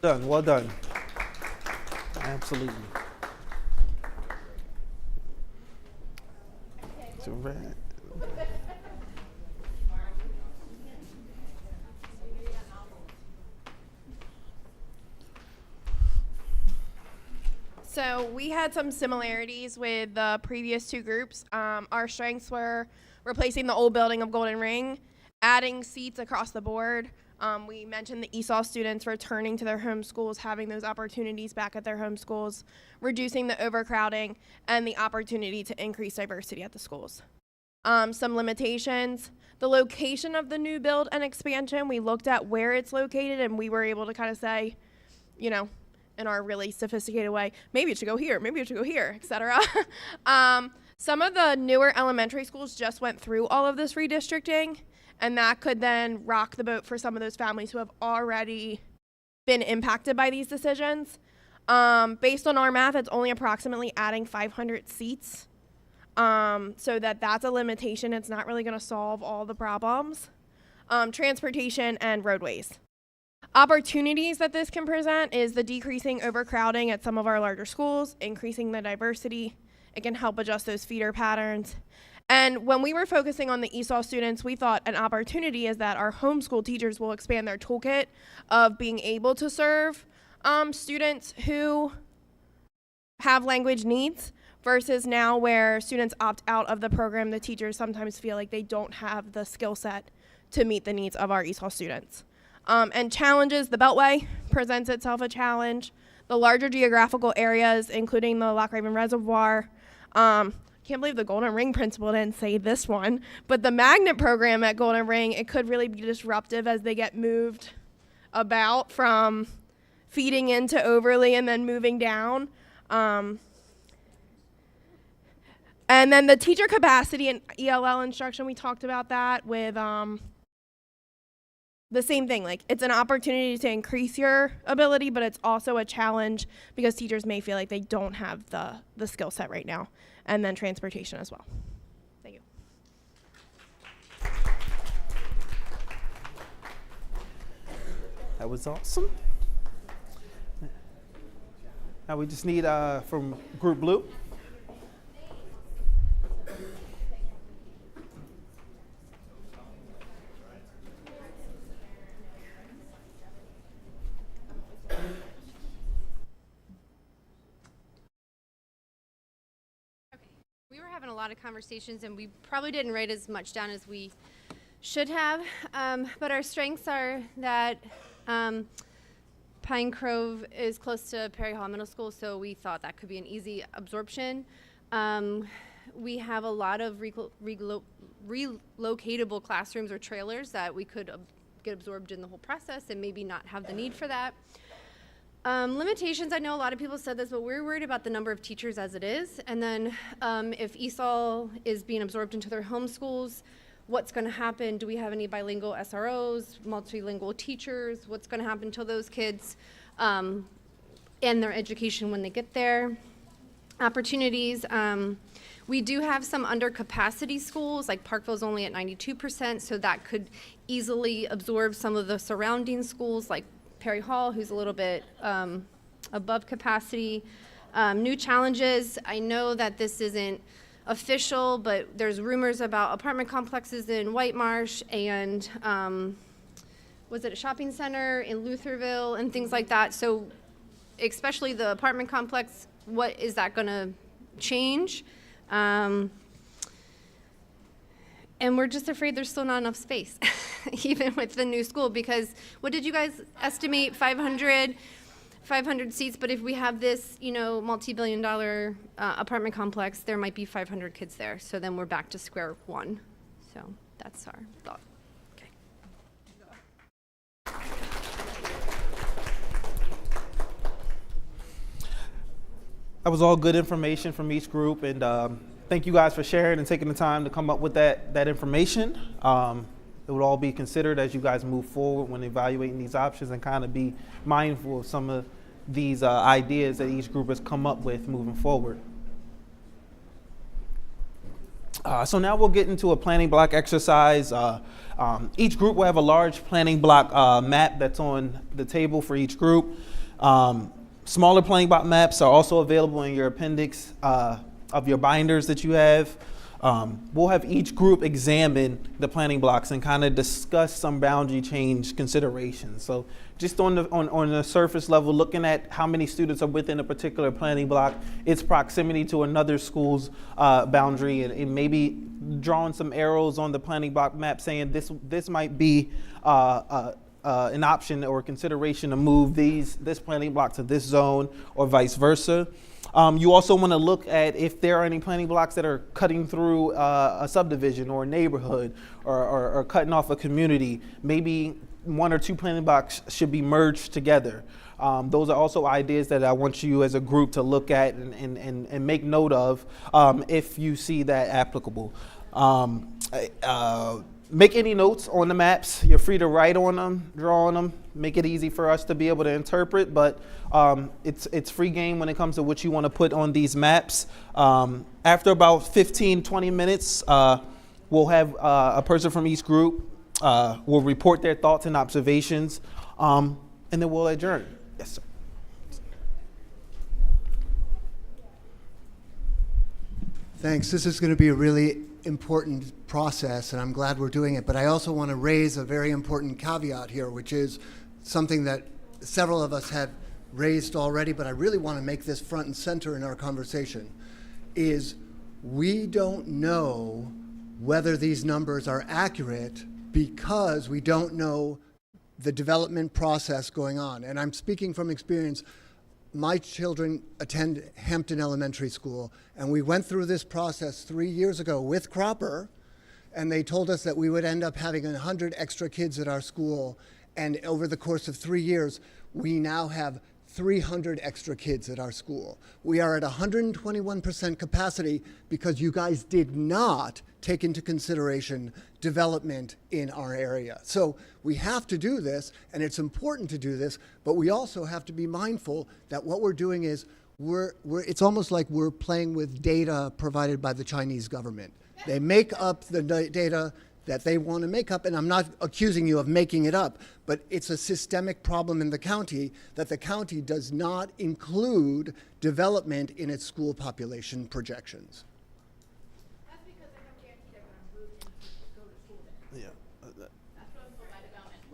Done. Well done. Absolutely. It's a wrap. So we had some similarities with the previous 2 groups. Our strengths were replacing the old building of Golden Ring, adding seats across the board. We mentioned the ESOL students returning to their home schools, having those opportunities back at their home schools, reducing the overcrowding, and the opportunity to increase diversity at the schools. Some limitations, the location of the new build and expansion. We looked at where it's located, and we were able to kind of say, you know, in our really sophisticated way, maybe it should go here, maybe it should go here, etc. Some of the newer elementary schools just went through all of this redistricting, and that could then rock the boat for some of those families who have already been impacted by these decisions. Based on our math, it's only approximately adding 500 seats, so that's a limitation. It's not really going to solve all the problems. Transportation and roadways. Opportunities that this can present is the decreasing overcrowding at some of our larger schools, increasing the diversity. It can help adjust those feeder patterns. And when we were focusing on the ESOL students, we thought an opportunity is that our homeschool teachers will expand their toolkit of being able to serve students who have language needs, versus now where students opt out of the program, the teachers sometimes feel like they don't have the skill set to meet the needs of our ESOL students. And challenges, the Beltway presents itself a challenge. The larger geographical areas, including the Lock Raven Reservoir. Can't believe the Golden Ring principal didn't say this one, but the magnet program at Golden Ring, it could really be disruptive as they get moved about from feeding into Overly and then moving down. And then the teacher capacity and ELL instruction, we talked about that with the same thing. Like, it's an opportunity to increase your ability, but it's also a challenge because teachers may feel like they don't have the skill set right now. And then transportation as well. Thank you. That was awesome. Now we just need from Group Blue. We were having a lot of conversations, and we probably didn't write as much down as we should have. But our strengths are that Pine Grove is close to Perry Hall Middle School, so we thought that could be an easy absorption. We have a lot of relocatable classrooms or trailers that we could get absorbed in the whole process and maybe not have the need for that. Limitations, I know a lot of people said this, but we're worried about the number of teachers as it is. And then if ESOL is being absorbed into their home schools, what's going to happen? Do we have any bilingual SROs, multilingual teachers? What's going to happen to those kids and their education when they get there? Opportunities. We do have some under capacity schools, like Parkville's only at 92%, so that could easily absorb some of the surrounding schools, like Perry Hall, who's a little bit above capacity. New challenges, I know that this isn't official, but there's rumors about apartment complexes in White Marsh and was it a shopping center in Lutherville and things like that. So especially the apartment complex, what is that gonna change? And we're just afraid there's still not enough space, even with the new school, because what did you guys estimate, 500 seats, but if we have this, multi-billion-dollar apartment complex, there might be 500 kids there, so then we're back to square one. So that's our thought. Okay. That was all good information from each group, and thank you guys for sharing and taking the time to come up with that information. It would all be considered as you guys move forward when evaluating these options, and kind of be mindful of some of these ideas that each group has come up with moving forward. So now we'll get into a planning block exercise. Each group will have a large planning block map that's on the table for each group. Smaller planning block maps are also available in your appendix of your binders that you have. We'll have each group examine the planning blocks and kind of discuss some boundary change considerations. So just on the surface level, looking at how many students are within a particular planning block, its proximity to another school's boundary, and maybe drawing some arrows on the planning block map saying this might be an option or consideration to move this planning block to this zone or vice versa. You also want to look at if there are any planning blocks that are cutting through a subdivision or a neighborhood or cutting off a community. Maybe one or two planning blocks should be merged together. Those are also ideas that I want you as a group to look at and make note of if you see that applicable. Make any notes on the maps. You're free to write on them, draw on them, make it easy for us to be able to interpret, but it's free game when it comes to what you want to put on these maps. After about 15-20 minutes, we'll have a person from each group will report their thoughts and observations. And then we'll adjourn. Yes, sir. Thanks. This is going to be a really important process, and I'm glad we're doing it. But I also want to raise a very important caveat here, which is something that several of us have raised already, but I really want to make this front and center in our conversation, is we don't know whether these numbers are accurate because we don't know the development process going on. And I'm speaking from experience. My children attend Hampton Elementary School, and we went through this process 3 years ago with Cropper, and they told us that we would end up having 100 extra kids at our school, and over the course of 3 years, we now have 300 extra kids at our school. We are at 121% capacity because you guys did not take into consideration development in our area. So we have to do this, and it's important to do this, but we also have to be mindful that what we're doing is it's almost like we're playing with data provided by the Chinese government. They make up the data that they want to make up, and I'm not accusing you of making it up, but it's a systemic problem in the county that the county does not include development in its school population projections. That's because they have guaranteed they're going to move and go to school there. Yeah. That's what I'm told by development.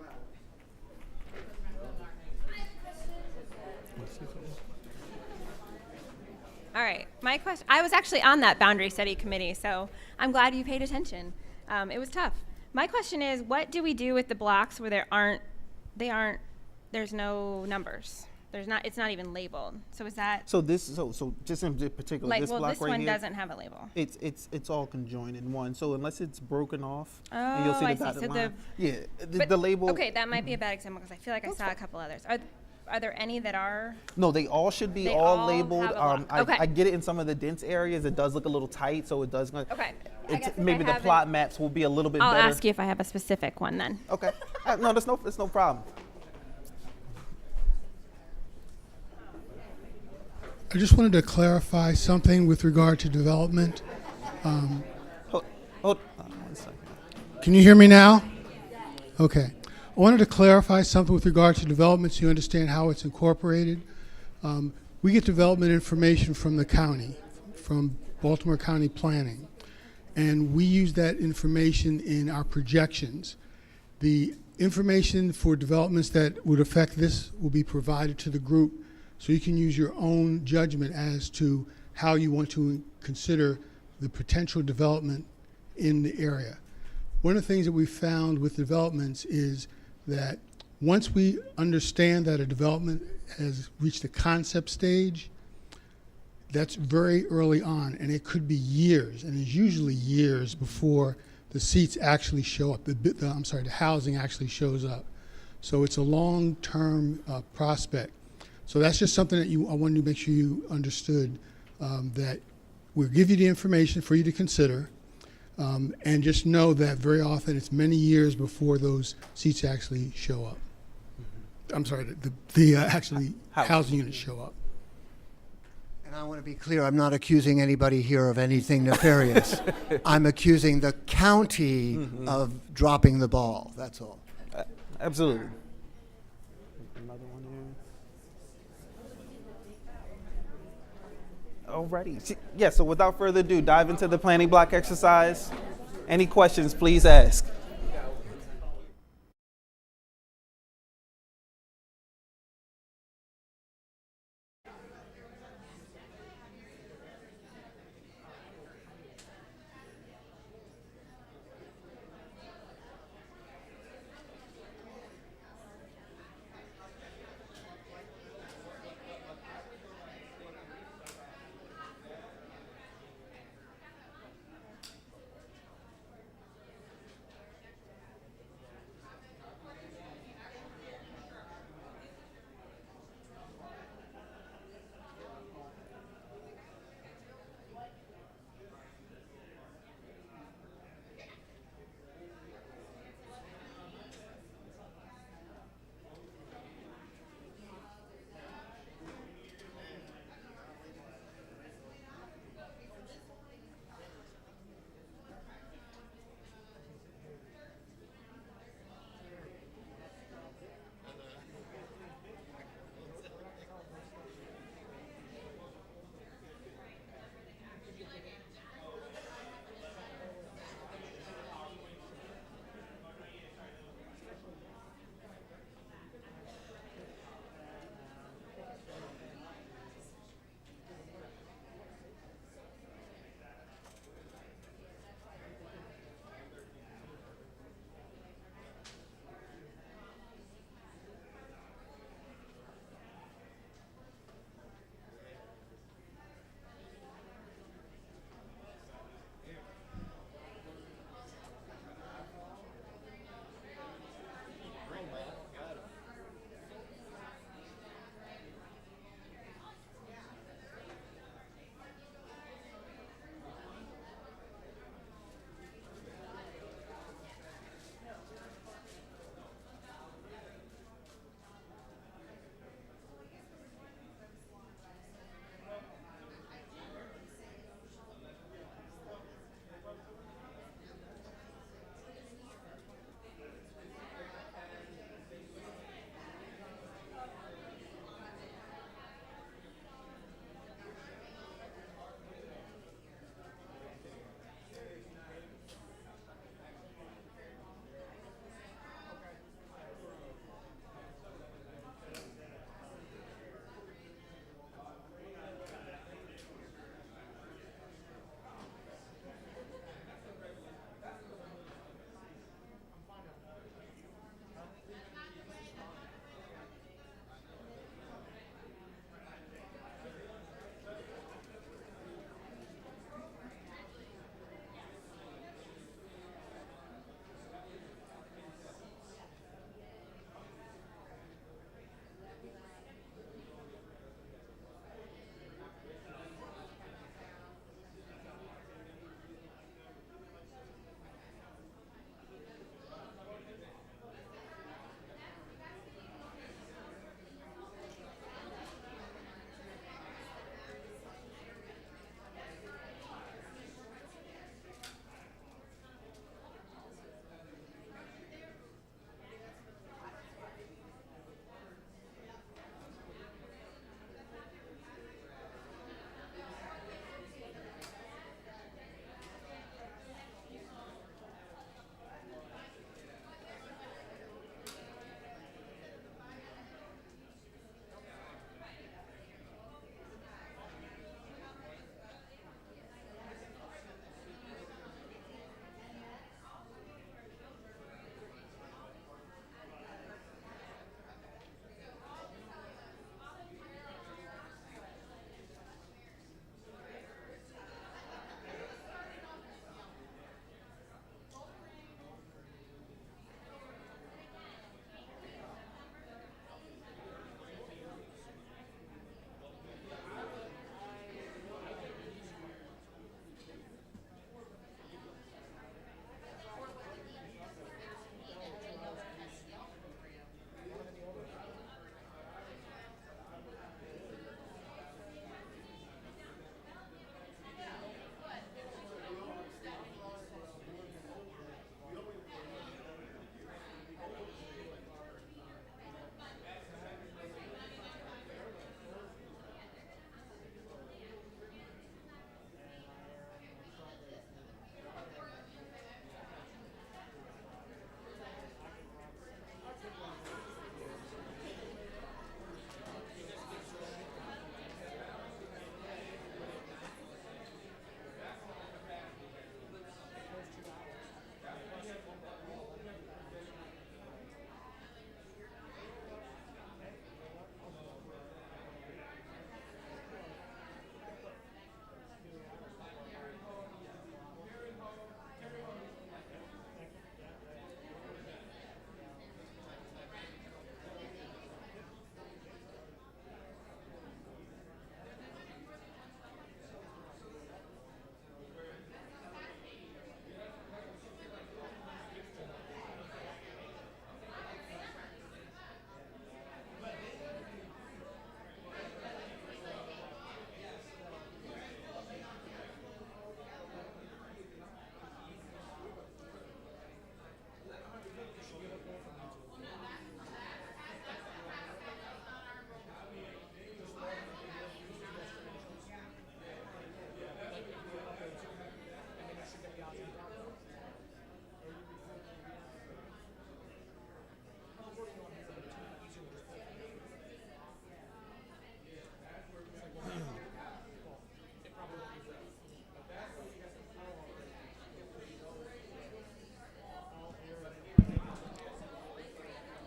All right, my question, I was actually on that boundary study committee, so I'm glad you paid attention. It was tough. My question is, what do we do with the blocks where there's no numbers? It's not even labeled. So is that? So just in particular, this block this right one here, doesn't have a label. It's all conjoined in one. So unless it's broken off, Oh, and you'll see the I see. dotted So line. but- the label. Okay, that might be a bad example because I feel like I saw a couple others. Are there any that are? No, they all should be They all all labeled. have a block. Okay. I get it in some of the dense areas. It does look a little tight, so it does. Okay. Maybe the plot maps will be a little bit I'll better. ask you if I have a specific one then. Okay. No, there's no problem. I just wanted to clarify something with regard to development. Hold on 1 second. Can you hear me now? Okay. I wanted to clarify something with regard to development so you understand how it's incorporated. We get development information from the county, from Baltimore County Planning, and we use that information in our projections. The information for developments that would affect this will be provided to the group so you can use your own judgment as to how you want to consider the potential development in the area. One of the things that we found with developments is that once we understand that a development has reached the concept stage, that's very early on, and it could be years, and it's usually years before the seats actually show up, the housing actually shows up. So it's a long-term prospect. So that's just something that I wanted to make sure you understood, that we'll give you the information for you to consider, and just know that very often it's many years before those seats actually show up. I'm sorry, the actually housing units show up. And I want to be clear, I'm not accusing anybody here of anything nefarious. I'm accusing the county of dropping the ball, that's all. Absolutely. Another one here. Alrighty. Yeah, so without further ado, dive into the planning block exercise. Any questions, please ask.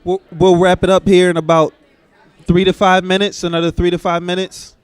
We'll wrap it up here in about 3 to 5 minutes, another 3 to 5 minutes.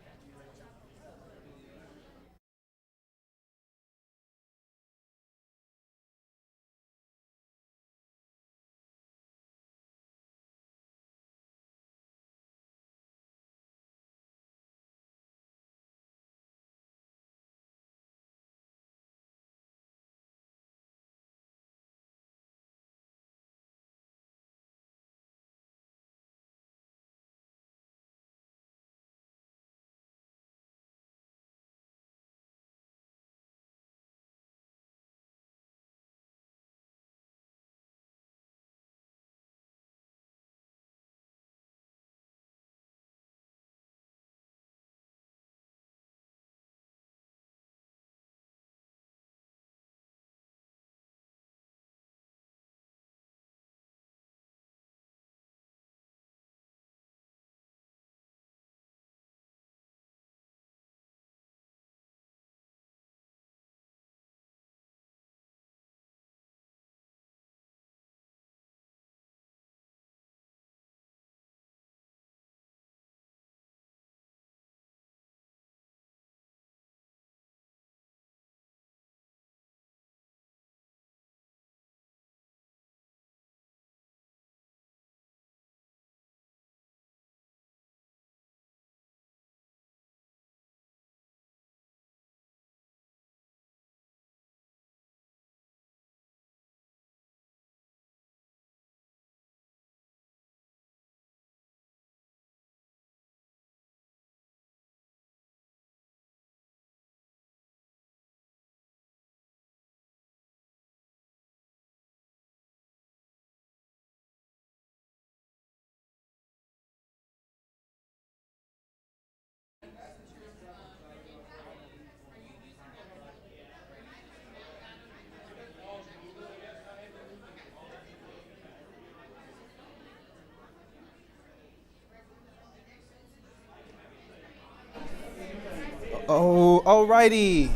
Oh, alrighty.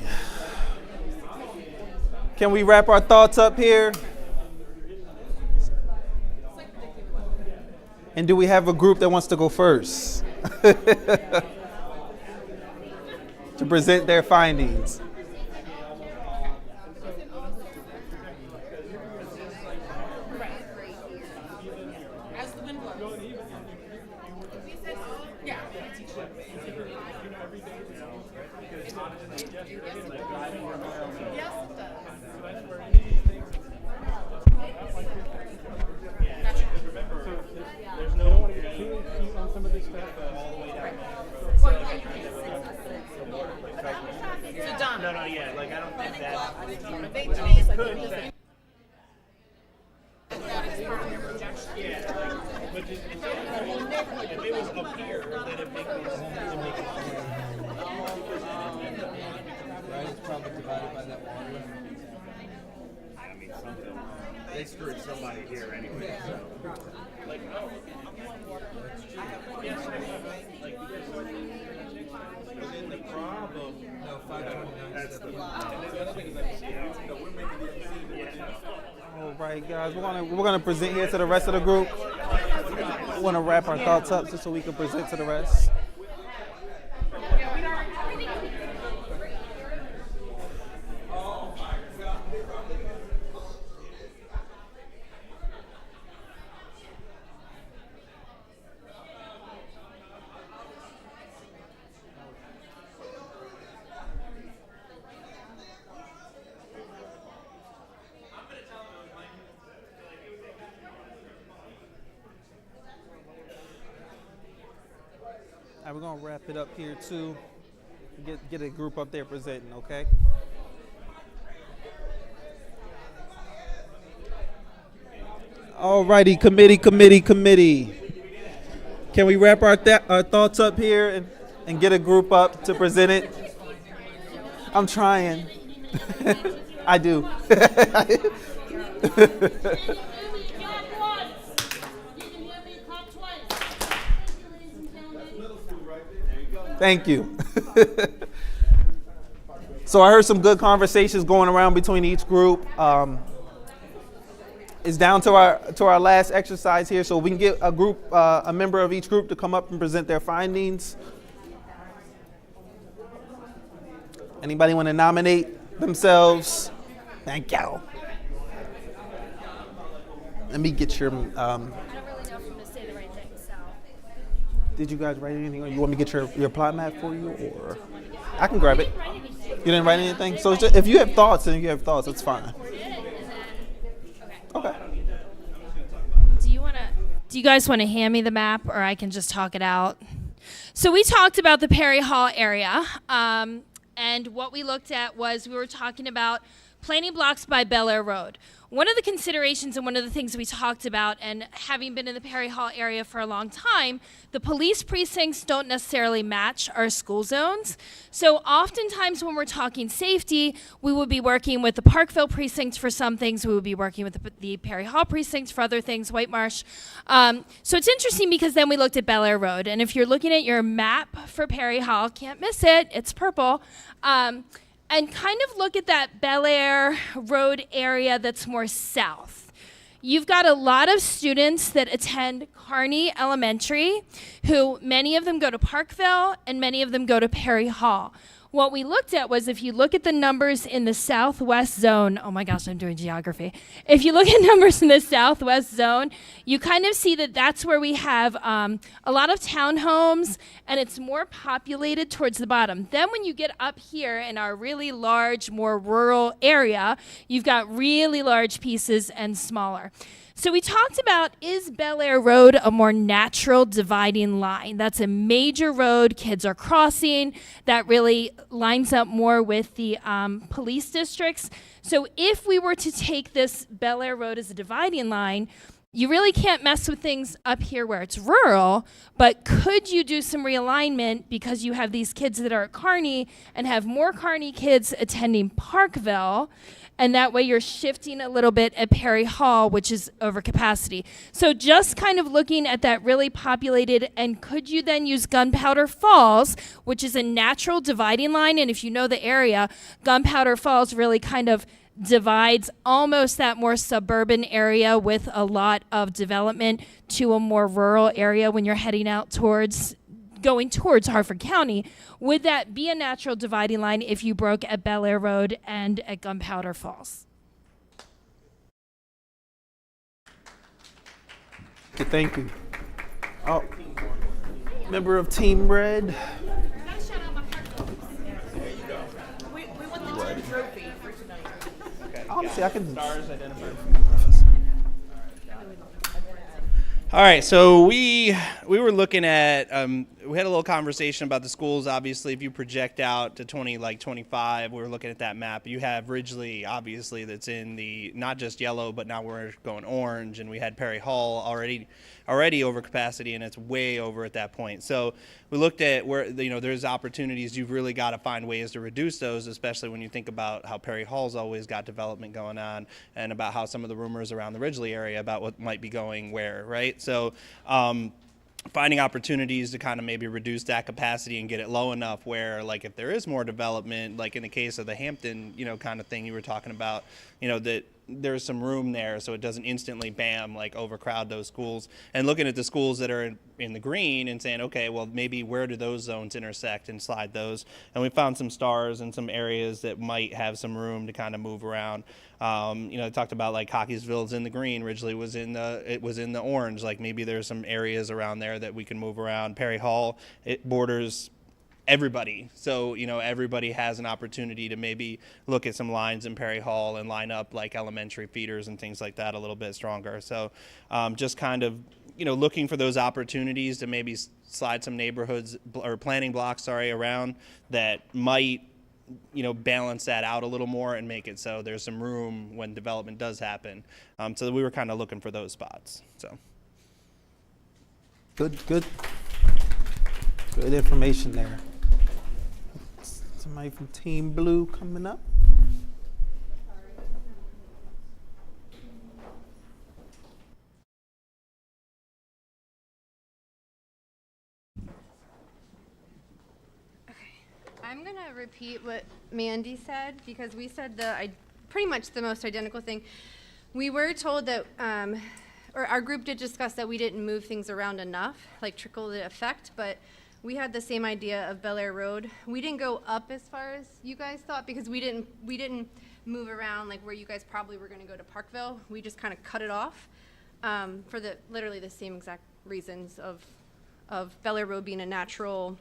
Can we wrap our thoughts up here? And do we have a group that wants to go first to present their findings? No, yeah, like I don't think that. If it was up here, then it makes Right, it's probably divided by that water. I mean, something. They screwed somebody here anyway. So. Like, oh. Yes, like, and then the problem. No, 529. That's the. All right, guys, we're gonna present here to the rest of the group. We want to wrap our thoughts up just so we can present to the rest. All right, we're gonna wrap it up here too. Get a group up there presenting, okay? All righty, committee. Can we wrap our thoughts up here and get a group up to present it? I'm trying. I do. Thank you. So I heard some good conversations going around between each group. It's down to our last exercise here, so we can get a member of each group to come up and present their findings. Anybody want to nominate themselves? Thank you. Let me get your. I don't really know if I'm going to say the right thing, so. Did you guys write anything? Or you want me to get your plot map for you, or I can grab it. You didn't write anything, so it's just, if you have thoughts, then you have thoughts. It's fine. Okay. Do you guys want to hand me the map, or I can just talk it out? So we talked about the Perry Hall area, and what we looked at was we were talking about planting blocks by Bel Air Road. One of the considerations and one of the things we talked about, and having been in the Perry Hall area for a long time, the police precincts don't necessarily match our school zones. So oftentimes when we're talking safety, we would be working with the Parkville precinct for some things, we would be working with the Perry Hall precinct for other things, White Marsh. So it's interesting because then we looked at Bel Air Road, and if you're looking at your map for Perry Hall, can't miss it, it's purple. And kind of look at that Bel Air Road area that's more south. You've got a lot of students that attend Kearney Elementary, who many of them go to Parkville and many of them go to Perry Hall. What we looked at was if you look at the numbers in the southwest zone, oh my gosh, I'm doing geography. If you look at numbers in the southwest zone, you kind of see that that's where we have a lot of townhomes, and it's more populated towards the bottom. Then when you get up here in our really large, more rural area, you've got really large pieces and smaller. So we talked about, is Bel Air Road a more natural dividing line? That's a major road kids are crossing that really lines up more with the police districts. So if we were to take this Bel Air Road as a dividing line, you really can't mess with things up here where it's rural, but could you do some realignment because you have these kids that are at Kearney and have more Kearney kids attending Parkville? And that way you're shifting a little bit at Perry Hall, which is over capacity. So just kind of looking at that really populated, and could you then use Gunpowder Falls, which is a natural dividing line, and if you know the area, Gunpowder Falls really kind of divides almost that more suburban area with a lot of development to a more rural area when you're heading out going towards Harford County. Would that be a natural dividing line if you broke at Bel Air Road and at Gunpowder Falls? Okay, thank you. Oh, member of Team Red. Honestly, I can. All right, so we were looking at we had a little conversation about the schools. Obviously, if you project out to 2025, we were looking at that map. You have Ridgely, obviously, that's in the not just yellow, but now we're going orange, and we had Perry Hall already over capacity, and it's way over at that point. So we looked at where there's opportunities. You've really got to find ways to reduce those, especially when you think about how Perry Hall's always got development going on, and about how some of the rumors around the Ridgely area about what might be going where, right? So finding opportunities to kind of maybe reduce that capacity and get it low enough where, like, if there is more development, like in the case of the Hampton, kind of thing you were talking about, that there's some room there so it doesn't instantly, bam, like overcrowd those schools. And looking at the schools that are in the green and saying, okay, well, maybe where do those zones intersect and slide those? And we found some stars and some areas that might have some room to kind of move around. I talked about like Cockeysville's in the green, Ridgely was in the orange. Like maybe there's some areas around there that we can move around. Perry Hall, it borders everybody. So, everybody has an opportunity to maybe look at some lines in Perry Hall and line up like elementary feeders and things like that a little bit stronger. So just kind of, looking for those opportunities to maybe slide some neighborhoods or planning blocks, around that might, balance that out a little more and make it so there's some room when development does happen. So we were kind of looking for those spots. So. Good information there. Somebody from Team Blue coming up. I'm going to repeat what Mandy said because we said pretty much the most identical thing. We were told that, or our group did discuss that we didn't move things around enough, like trickle the effect, but we had the same idea of Bel Air Road. We didn't go up as far as you guys thought because we didn't move around like where you guys probably were going to go to Parkville. We just kind of cut it off for literally the same exact reasons of Bel Air Road being a natural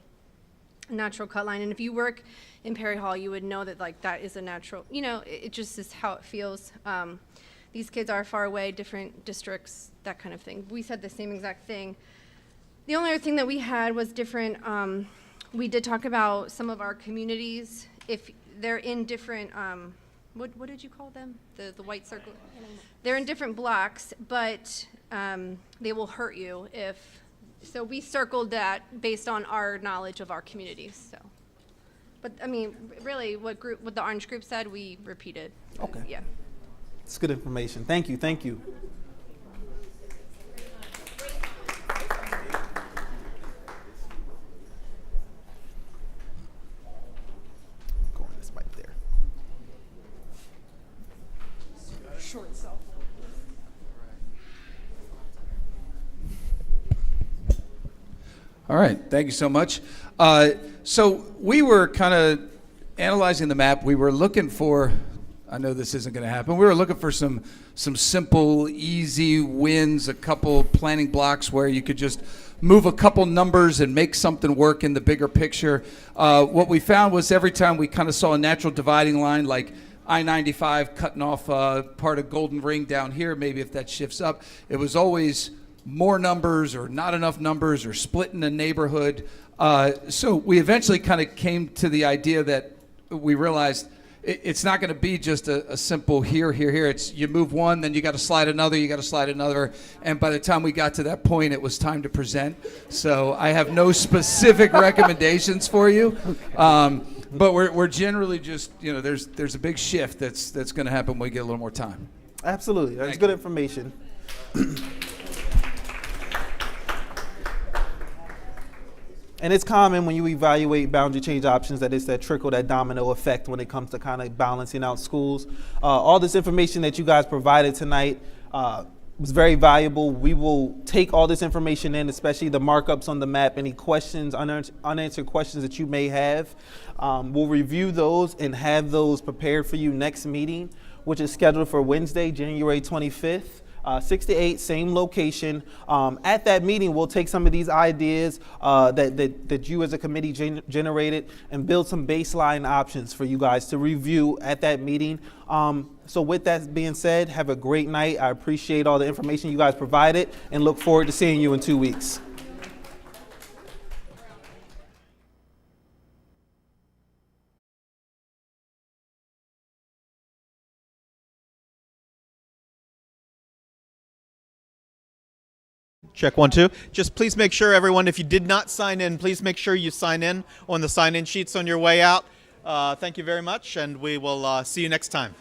cut line. And if you work in Perry Hall, you would know that like that is a natural, it just is how it feels. These kids are far away, different districts, that kind of thing. We said the same exact thing. The only other thing that we had was different, we did talk about some of our communities, if they're in different, what did you call them? The white circle? They're in different blocks, but they will hurt you so we circled that based on our knowledge of our communities, so. But I mean, really, what the orange group said, we repeated. Okay. Yeah. It's good information. Thank you. Thank you. Go on this mic there. Short cell. All right, thank you so much. So we were kind of analyzing the map. We were looking for, I know this isn't going to happen, we were looking for some simple, easy wins, a couple planning blocks where you could just move a couple numbers and make something work in the bigger picture. What we found was every time we kind of saw a natural dividing line, like I-95 cutting off part of Golden Ring down here, maybe if that shifts up, it was always more numbers or not enough numbers or splitting a neighborhood. So we eventually kind of came to the idea that we realized it's not going to be just a simple here. It's you move one, then you got to slide another, and by the time we got to that point, it was time to present. So I have no specific recommendations for you, but we're generally just, there's a big shift that's going to happen when we get a little more time. Absolutely, that's good information. And it's common when you evaluate boundary change options that it's that trickle, that domino effect when it comes to kind of balancing out schools. All this information that you guys provided tonight was very valuable. We will take all this information in, especially the markups on the map, any questions, unanswered questions that you may have. We'll review those and have those prepared for you next meeting, which is scheduled for Wednesday, January 25th. 6 to 8, same location. At that meeting, we'll take some of these ideas that you as a committee generated and build some baseline options for you guys to review at that meeting. So with that being said, have a great night. I appreciate all the information you guys provided and look forward to seeing you in 2 weeks. Check 1, 2. Just please make sure, everyone, if you did not sign in, please make sure you sign in on the sign-in sheets on your way out. Thank you very much, and we will see you next time.